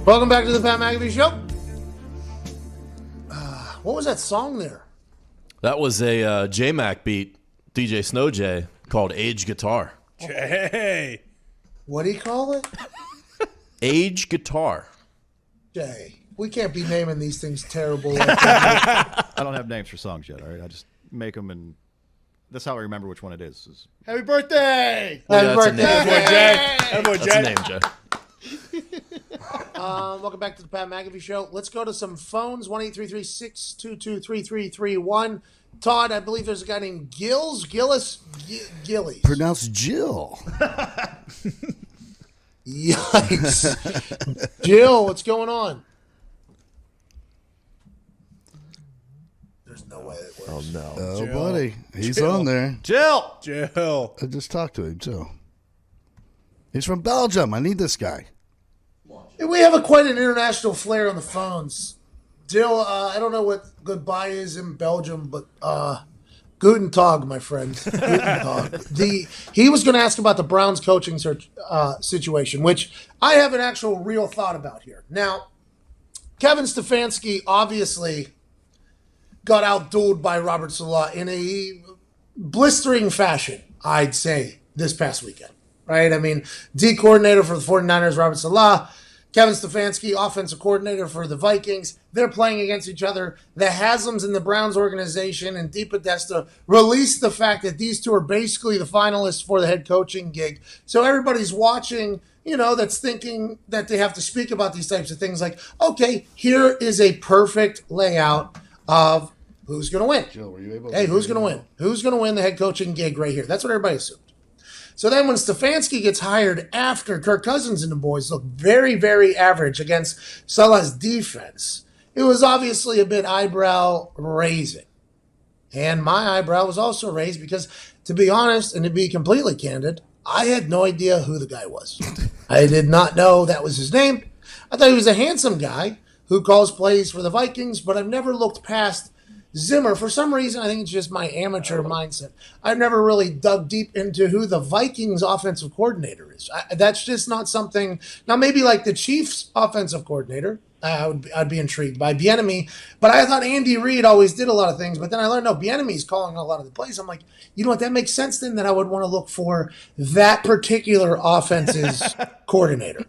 Welcome back to the Pat McAfee Show. What was that song there? That was a J-Mac beat, DJ Snow J, called Age Guitar. Hey. What do you call it? Age Guitar. Jay, we can't be naming these things terrible. I don't have names for songs yet, all right? I just make them, and that's how I remember which one it is. Happy birthday! Happy birthday, That's a name, Jay. Welcome back to the Pat McAfee Show. Let's go to some phones. 1-833-622-3331. Todd, I believe there's a guy named Gillies. Pronounced Jill. Yikes. Jill, what's going on? There's no way it works. Oh, no. Oh, Jill. buddy. He's Jill. on there. Jill. I just talked to him, too. He's from Belgium. I need this guy. We have quite an international flair on the phones. Jill, I don't know what goodbye is in Belgium, but guten Tag, my friend. Guten Tag. He was going to ask about the Browns coaching situation, which I have an actual real thought about here. Now, Kevin Stefanski obviously got outdueled by Robert Saleh in a blistering fashion, I'd say, this past weekend. Right? I mean, D coordinator for the 49ers, Robert Saleh. Kevin Stefanski, offensive coordinator for the Vikings. They're playing against each other. The Haslam's in the Browns organization and Deep Podesta released the fact that these two are basically the finalists for the head coaching gig. So everybody's watching, that's thinking that they have to speak about these types of things like, okay, here is a perfect layout of who's going to win. Jill, were you able Who's going to win? Who's going to win the head coaching gig right here? That's what everybody assumed. So then when Stefanski gets hired after Kirk Cousins and the boys look very, very average against Saleh's defense, it was obviously a bit eyebrow raising. And my eyebrow was also raised because, to be honest and to be completely candid, I had no idea who the guy was. I did not know that was his name. I thought he was a handsome guy who calls plays for the Vikings, but I've never looked past Zimmer. For some reason, I think it's just my amateur mindset. I've never really dug deep into who the Vikings offensive coordinator is. That's just not something. Now, maybe like the Chiefs offensive coordinator, I'd be intrigued by Bieniemy. But I thought Andy Reid always did a lot of things. But then I learned, no, Bieniemy's calling a lot of the plays. I'm like, you know what? That makes sense then that I would want to look for that particular offense's coordinator.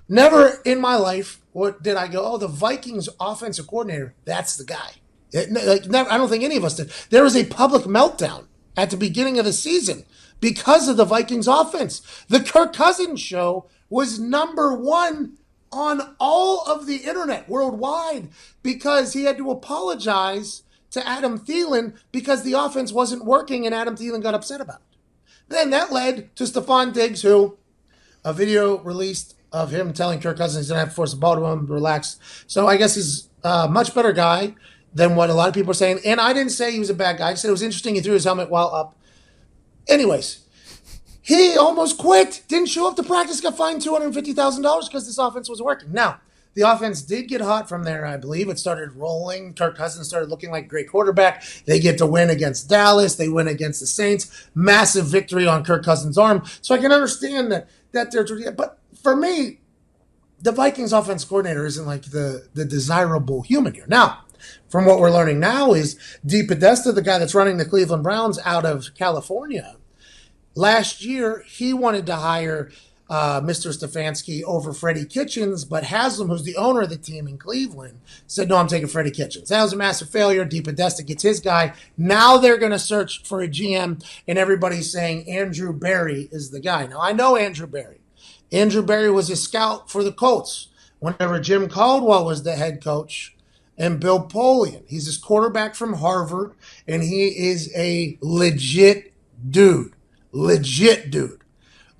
Never in my life did I go, oh, the Vikings offensive coordinator, that's the guy. I don't think any of us did. There was a public meltdown at the beginning of the season because of the Vikings offense. The Kirk Cousins show was number one on all of the internet worldwide because he had to apologize to Adam Thielen because the offense wasn't working and Adam Thielen got upset about it. Then that led to Stephon Diggs, who a video released of him telling Kirk Cousins he's going to have to force the ball to him, relax. So I guess he's a much better guy than what a lot of people are saying. And I didn't say he was a bad guy. I said it was interesting he threw his helmet while up. Anyways, he almost quit. Didn't show up to practice. Got fined $250,000 because this offense was working. Now, the offense did get hot from there, I believe. It started rolling. Kirk Cousins started looking like a great quarterback. They get to win against Dallas. They win against the Saints. Massive victory on Kirk Cousins' arm. So I can understand that they're... But for me, the Vikings offense coordinator isn't like the desirable human here. Now, from what we're learning now is Deep Podesta, the guy that's running the Cleveland Browns out of California. Last year, he wanted to hire Mr. Stefanski over Freddie Kitchens, but Haslam, who's the owner of the team in Cleveland, said, no, I'm taking Freddie Kitchens. That was a massive failure. Deep Podesta gets his guy. Now they're going to search for a GM, and everybody's saying Andrew Berry is the guy. Now, I know Andrew Berry. Andrew Berry was a scout for the Colts whenever Jim Caldwell was the head coach. And Bill Polian. He's this quarterback from Harvard, and he is a legit dude.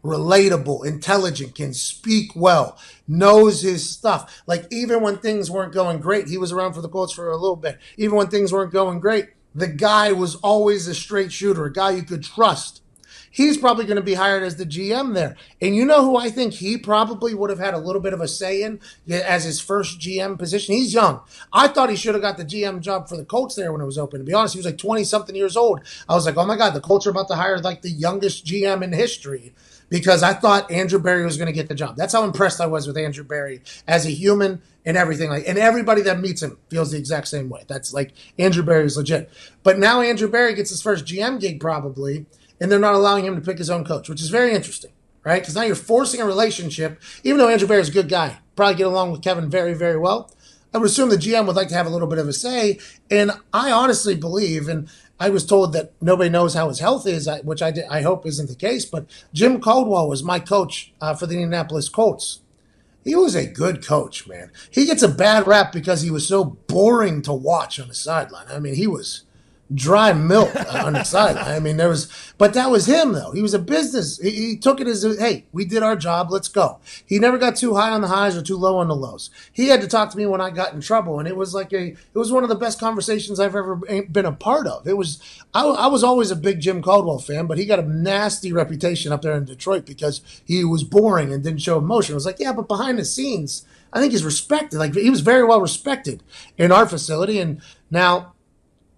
Relatable, intelligent, can speak well, knows his stuff. Like, even when things weren't going great, he was around for the Colts for a little bit. Even when things weren't going great, the guy was always a straight shooter, a guy you could trust. he's probably going to be hired as the GM there. And you know who I think he probably would have had a little bit of a say in as his first GM position? He's young. I thought he should have got the GM job for the Colts there when it was open. To be honest, he was like 20-something years old. I was like, oh, my God, the Colts are about to hire like the youngest GM in history because I thought Andrew Berry was going to get the job. That's how impressed I was with Andrew Berry as a human and everything. And everybody that meets him feels the exact same way. That's like Andrew Berry is legit. But now Andrew Berry gets his first GM gig probably, and they're not allowing him to pick his own coach, which is very interesting, right? Because now you're forcing a relationship, even though Andrew Berry is a good guy, probably get along with Kevin very, very well. I would assume the GM would like to have a little bit of a say. And I honestly believe, and I was told that nobody knows how his health is, which I hope isn't the case, but Jim Caldwell was my coach for the Indianapolis Colts. He was a good coach, man. He gets a bad rap because he was so boring to watch on the sideline. I mean, he was dry milk on the sideline. I mean, but that was him, though. He was a business. He took it as, hey, we did our job. Let's go. He never got too high on the highs or too low on the lows. He had to talk to me when I got in trouble, and it was one of the best conversations I've ever been a part of. I was always a big Jim Caldwell fan, but he got a nasty reputation up there in Detroit because he was boring and didn't show emotion. I was like, yeah, but behind the scenes, I think he's respected. Like, he was very well respected in our facility, and now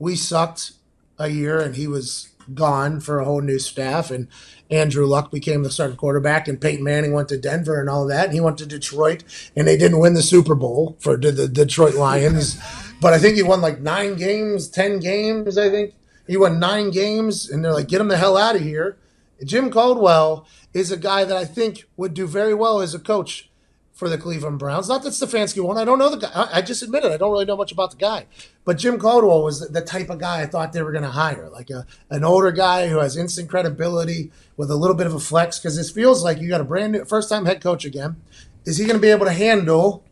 we sucked a year, and he was gone for a whole new staff, and Andrew Luck became the starting quarterback, and Peyton Manning went to Denver and all that, and he went to Detroit, and they didn't win the Super Bowl for the Detroit Lions, but I think he won like 10 games, I think. He won 9 games, and they're like, get him the hell out of here. Jim Caldwell is a guy that I think would do very well as a coach for the Cleveland Browns. Not that Stefanski won. I don't know the guy. I just admitted I don't really know much about the guy. But Jim Caldwell was the type of guy I thought they were going to hire, like an older guy who has instant credibility with a little bit of a flex, because this feels like you got a brand new first-time head coach again. Is he going to be able to handle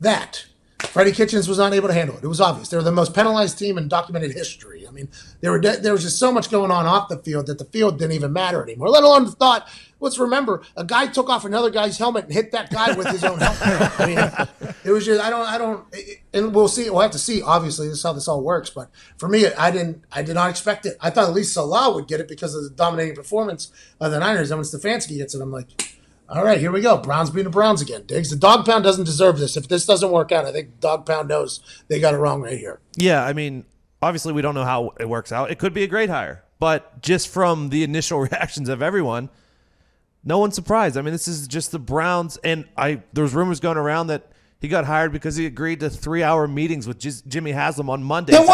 that? Freddie Kitchens was not able to handle it. It was obvious. They were the most penalized team in documented history. I mean, there was just so much going on off the field that the field didn't even matter anymore, let alone the thought. Let's remember, a guy took off another guy's helmet and hit that guy with his own helmet. I mean, it was just, and we'll see. We'll have to see. Obviously, this is how this all works. But for me, I did not expect it. I thought at least Salah would get it because of the dominating performance of the Niners. And when Stefanski gets it, I'm like, all right, here we go. Browns being the Browns again. Diggs, the dog pound doesn't deserve this. If this doesn't work out, I think dog pound knows they got it wrong right here. Yeah, I mean, obviously we don't know how it works out. It could be a great hire. But just from the initial reactions of everyone, no one's surprised. I mean, this is just the Browns. And there's rumors going around that he got hired because he agreed to 3-hour meetings with Jimmy Haslam on Monday. Yeah,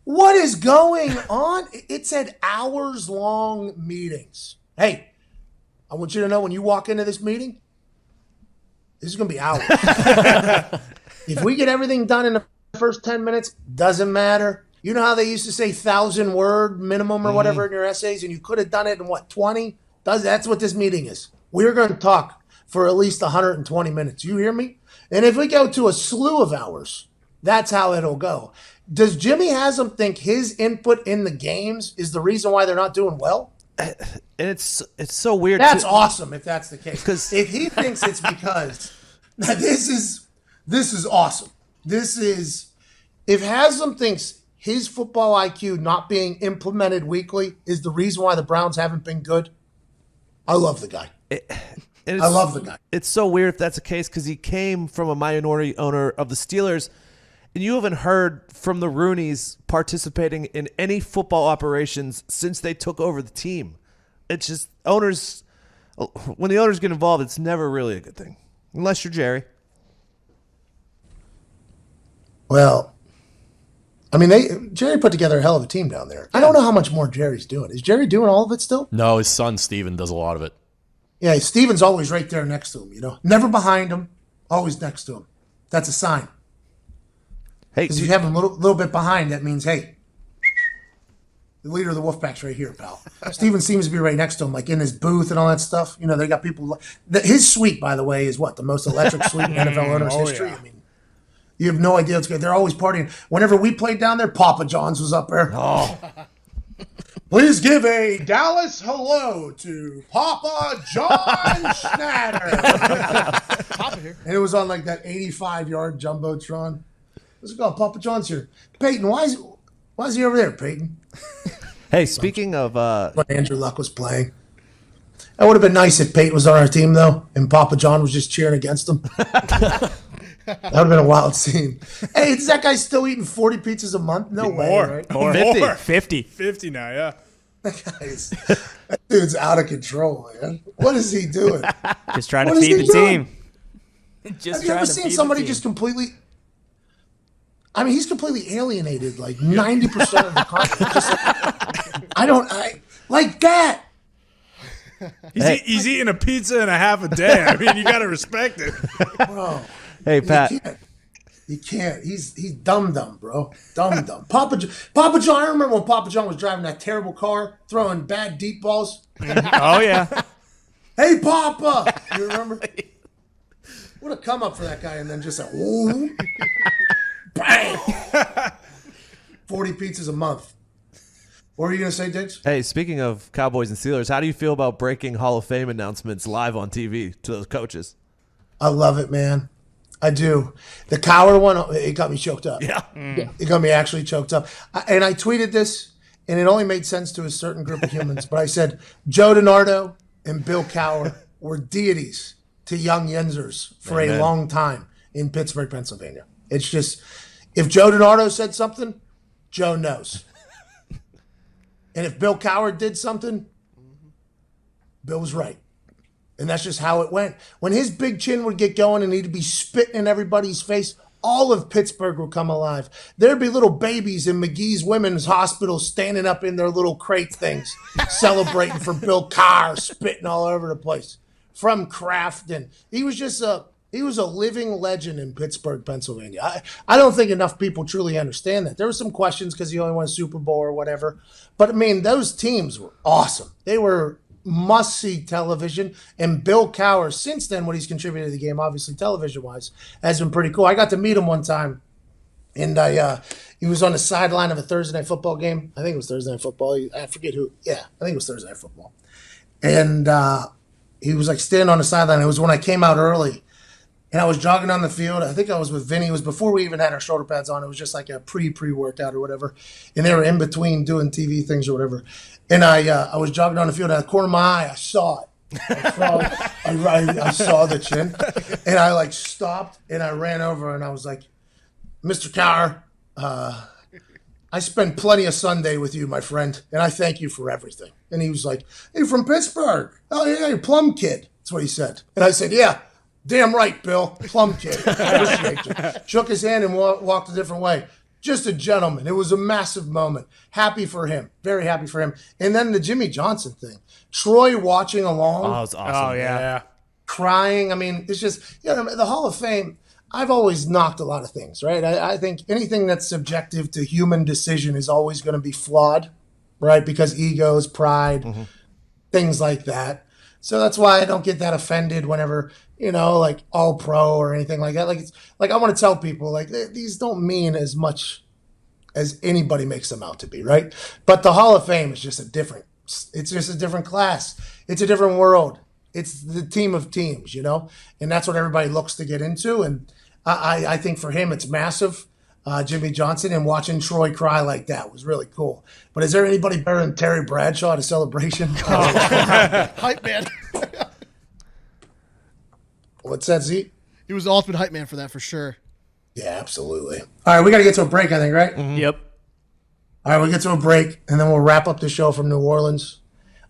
what is going on? It said hours-long meetings. Hey, I want you to know when you walk into this meeting, this is going to be hours. If we get everything done in the first 10 minutes, doesn't matter. You know how they used to say 1,000-word minimum or whatever in your essays, and you could have done it in, 20? That's what this meeting is. We're going to talk for at least 120 minutes. You hear me? And if we go to a slew of hours, that's how it'll go. Does Jimmy Haslam think his input in the games is the reason why they're not doing well? And it's so weird. That's awesome if that's the case. Because if he thinks it's because this is awesome. If Haslam thinks his football IQ not being implemented weekly is the reason why the Browns haven't been good, I love the guy. I love the guy. It's so weird if that's the case because he came from a minority owner of the Steelers, and you haven't heard from the Rooneys participating in any football operations since they took over the team. It's just owners, when the owners get involved, it's never really a good thing, unless you're Jerry. Well, I mean, Jerry put together a hell of a team down there. I don't know how much more Jerry's doing. Is Jerry doing all of it still? No, his son Steven does a lot of it. Yeah, Steven's always right there next to him, Never behind him, always next to him. That's a sign. Hey, because if you have him a little bit behind, that means, hey, the leader of the Wolfpack's right here, pal. Steven seems to be right next to him, like in his booth and all that stuff. They got people. His suite, by the way, is the most electric suite in NFL owners' history. Yeah. I mean, you have no idea what's good. They're always partying. Whenever we played down there, Papa John's was up there. Oh. Please give a Dallas hello to Papa John Schnatter. Papa here. And it was on like that 85-yard jumbotron. Let's go. Papa John's here. Peyton, why is he over there, Peyton? Hey, speaking of when Andrew Luck was playing. That would have been nice if Peyton was on our team, though, and Papa John was just cheering against him. That would have been a wild scene. Hey, is that guy still eating 40 pizzas a month? No way, right? More. 50. 50 now, yeah. That dude's out of control, man. What is he doing? Just trying to feed the team. Have you ever seen somebody just completely... I mean, he's completely alienated, like 90% of the content. Just like, like that. He's eating a pizza and a half a day. I mean, you got to respect it. Bro. Hey, Pat. You can't. He's dumb, bro. Dumb. Papa John, I remember when Papa John was driving that terrible car, throwing bad deep balls. Oh, yeah. Hey, Papa. You remember? What a come up for that guy, and then just like, ooh, bang. 40 pizzas a month. What were you going to say, Diggs? Hey, speaking of Cowboys and Steelers, how do you feel about breaking Hall of Fame announcements live on TV to those coaches? I love it, man. I do. The Cowher one, it got me choked up. Yeah. It got me actually choked up. And I tweeted this, and it only made sense to a certain group of humans. But I said, Joe DiNardo and Bill Cowher were deities to young Yinzers for a long time in Pittsburgh, Pennsylvania. It's just, if Joe DiNardo said something, Joe knows. And if Bill Cowher did something, Bill was right. And that's just how it went. When his big chin would get going and he'd be spitting in everybody's face, all of Pittsburgh would come alive. There'd be little babies in McGee's Women's Hospital standing up in their little crate things, celebrating for Bill Cowher, spitting all over the place. From Crafton. He was just he was a living legend in Pittsburgh, Pennsylvania. I don't think enough people truly understand that. There were some questions because he only won a Super Bowl or whatever. But, I mean, those teams were awesome. They were must-see television. And Bill Cowher, since then, what he's contributed to the game, obviously television-wise, has been pretty cool. I got to meet him one time, and he was on the sideline of a Thursday Night Football game. I think it was Thursday Night Football. I forget who. Yeah, I think it was Thursday Night Football. And he was, like, standing on the sideline. It was when I came out early. And I was jogging on the field. I think I was with Vinny. It was before we even had our shoulder pads on. It was just like a pre-workout or whatever. And they were in between doing TV things or whatever. And I was jogging on the field. Out of the corner of my eye, I saw it. I saw the chin. And I like stopped and I ran over and I was like, Mr. Cowher, I spent plenty of Sunday with you, my friend. And I thank you for everything. And he was like, hey, from Pittsburgh. Oh, yeah, you're Plum Kid. That's what he said. And I said, yeah. Damn right, Bill. Plum Kid. I appreciate you. Shook his hand and walked a different way. Just a gentleman. It was a massive moment. Happy for him. Very happy for him. And then the Jimmy Johnson thing. Troy watching along. Oh, it's awesome. Oh, yeah. Crying. I mean, it's just, the Hall of Fame, I've always knocked a lot of things, right? I think anything that's subjective to human decision is always going to be flawed, right? Because egos, pride, things like that. So that's why I don't get that offended whenever, like all pro or anything like that. Like, it's like I want to tell people, like, these don't mean as much as anybody makes them out to be, right? But the Hall of Fame is just it's just a different class. It's a different world. It's the team of teams, and that's what everybody looks to get into. And I think for him, it's massive. Jimmy Johnson, and watching Troy cry like that was really cool. But is there anybody better than Terry Bradshaw at a celebration? Hype man. What's that, Zeke? He was the ultimate hype man for that, for sure. Yeah, absolutely. All right, we got to get to a break, I think, right? Yep. All right, we'll get to a break, and then we'll wrap up the show from New Orleans.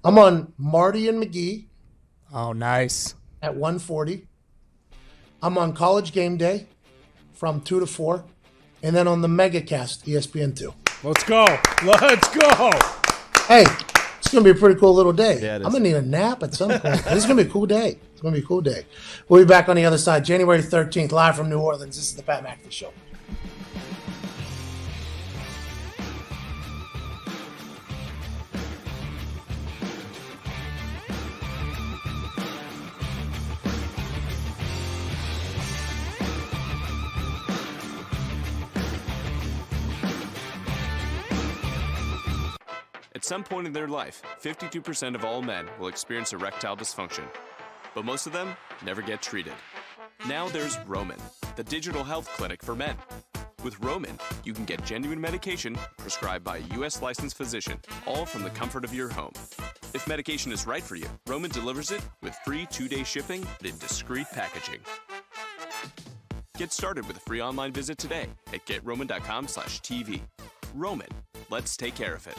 I'm on Marty and McGee. Oh, nice. At 1:40. I'm on College Game Day from 2 to 4. And then on the MegaCast, ESPN2. Let's go. Let's go. Hey, it's going to be a pretty cool little day. Yeah, it is. I'm going to need a nap at some point. This is going to be a cool day. It's going to be a cool day. We'll be back on the other side, January 13th, live from New Orleans. This is the Pat McAfee Show. At some point in their life, 52% of all men will experience erectile dysfunction, but most of them never get treated. Now there's Roman, the digital health clinic for men. With Roman, you can get genuine medication prescribed by a U.S. licensed physician, all from the comfort of your home. If medication is right for you, Roman delivers it with free 2-day shipping and in discreet packaging. Get started with a free online visit today at GetRoman.com/TV. Roman, let's take care of it.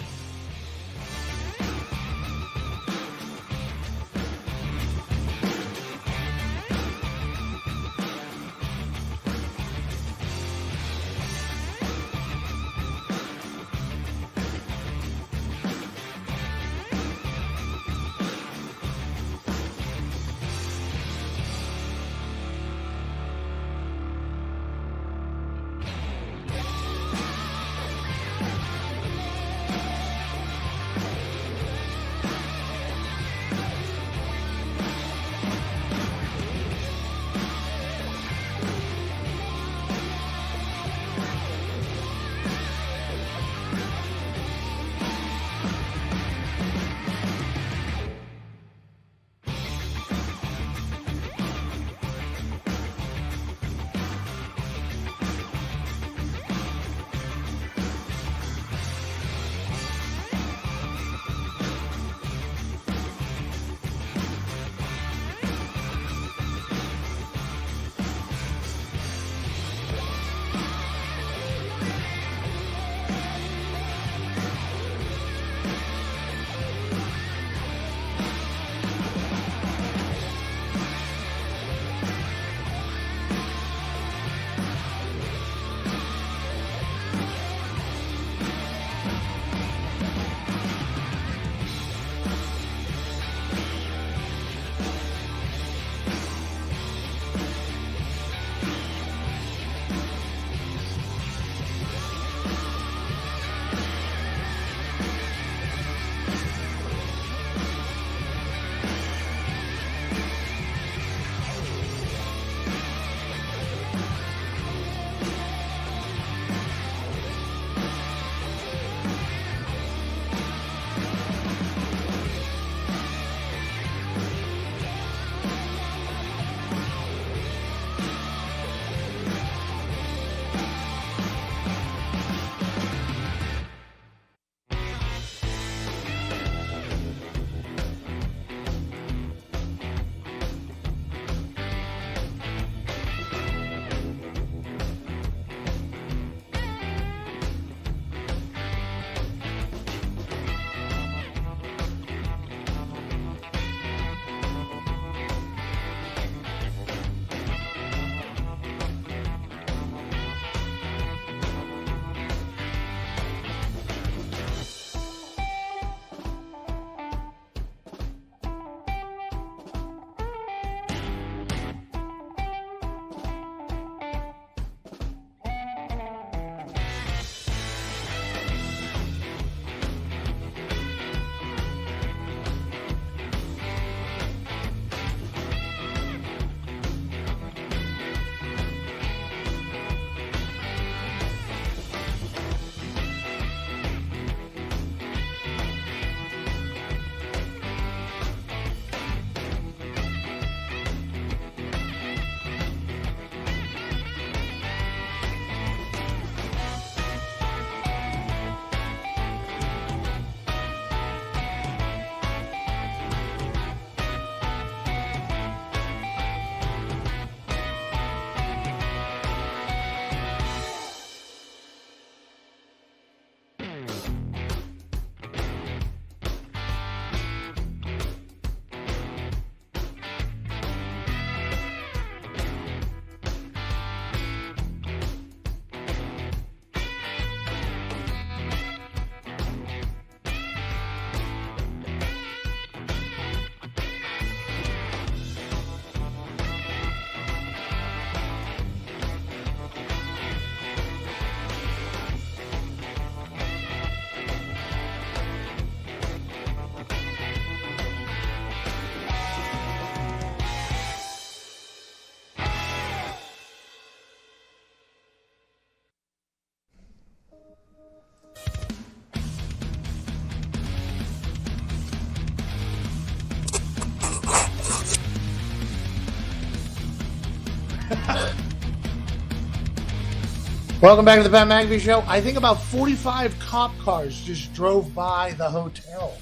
Welcome back to the Pat McAfee Show. I think about 45 cop cars just drove by the hotel.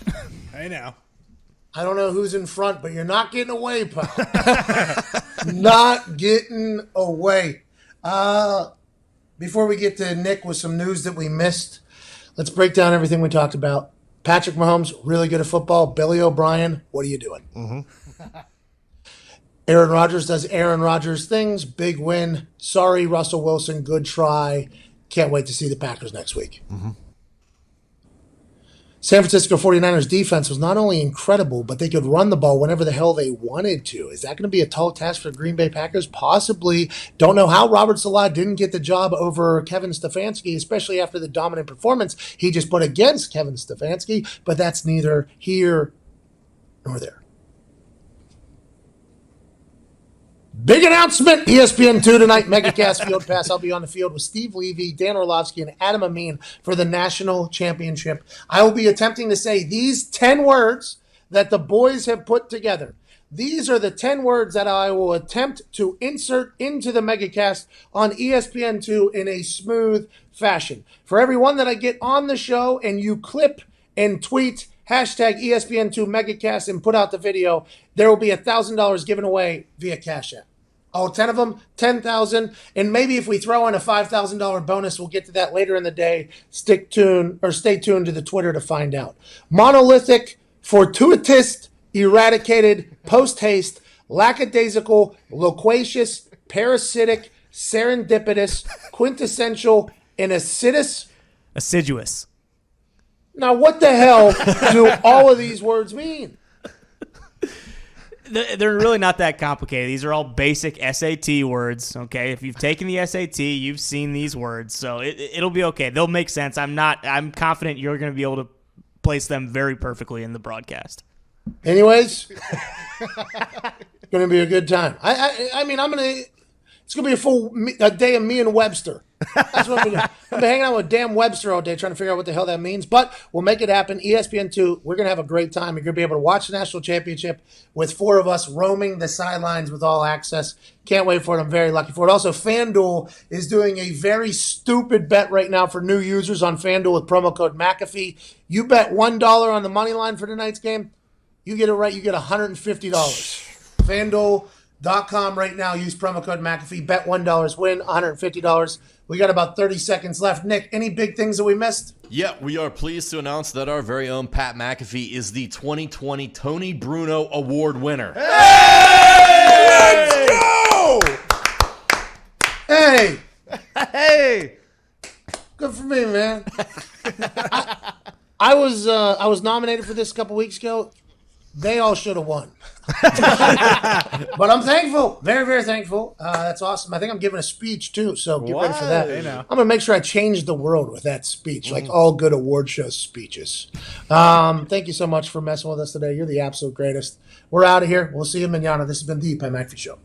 Hey now. I don't know who's in front, but you're not getting away, pal. Not getting away. Before we get to Nick with some news that we missed, let's break down everything we talked about. Patrick Mahomes, really good at football. Billy O'Brien, what are you doing? Mm-hmm. Aaron Rodgers does Aaron Rodgers things. Big win. Sorry, Russell Wilson. Good try. Can't wait to see the Packers next week. Mm-hmm. San Francisco 49ers defense was not only incredible, but they could run the ball whenever the hell they wanted to. Is that going to be a tall task for the Green Bay Packers? Possibly. Don't know how Robert Saleh didn't get the job over Kevin Stefanski, especially after the dominant performance he just put against Kevin Stefanski, but that's neither here nor there. Big announcement, ESPN2 tonight, MegaCast Field Pass. I'll be on the field with Steve Levy, Dan Orlovsky, and Adam Amin for the national championship. I will be attempting to say these 10 words that the boys have put together. These are the 10 words that I will attempt to insert into the MegaCast on ESPN2 in a smooth fashion. For everyone that I get on the show and you clip and tweet hashtag ESPN2 MegaCast and put out the video, there will be $1,000 given away via Cash App. All 10 of them, $10,000. And maybe if we throw in a $5,000 bonus, we'll get to that later in the day. Stay tuned to the Twitter to find out. Monolithic, fortuitous, eradicated, post-haste, lackadaisical, loquacious, parasitic, serendipitous, quintessential, and assiduous. Now, what the hell do all of these words mean? They're really not that complicated. These are all basic SAT words, okay? If you've taken the SAT, you've seen these words, so it'll be okay. They'll make sense. I'm confident you're going to be able to place them very perfectly in the broadcast. Anyways, it's going to be a good time. I mean, it's going to be a full day of me and Webster. That's what I'm going to do. I'm hanging out with Dan Webster all day trying to figure out what the hell that means. But we'll make it happen. ESPN2, we're going to have a great time. You're going to be able to watch the national championship with 4 of us roaming the sidelines with all access. Can't wait for it. I'm very lucky for it. Also, FanDuel is doing a very stupid bet right now for new users on FanDuel with promo code McAfee. You bet $1 on the money line for tonight's game. You get it right. You get $150. FanDuel.com right now. Use promo code McAfee. Bet $1, win $150. We got about 30 seconds left. Nick, any big things that we missed? Yeah, we are pleased to announce that our very own Pat McAfee is the 2020 Tony Bruno Award winner. Hey! Let's go! Hey! Hey! Good for me, man. I was nominated for this a couple weeks ago. They all should have won. But I'm thankful. Very, very thankful. That's awesome. I think I'm giving a speech, too, so get ready for that. I'm going to make sure I change the world with that speech, like all good award show speeches. Thank you so much for messing with us today. You're the absolute greatest. We're out of here. We'll see you manana. This has been the Pat McAfee Show.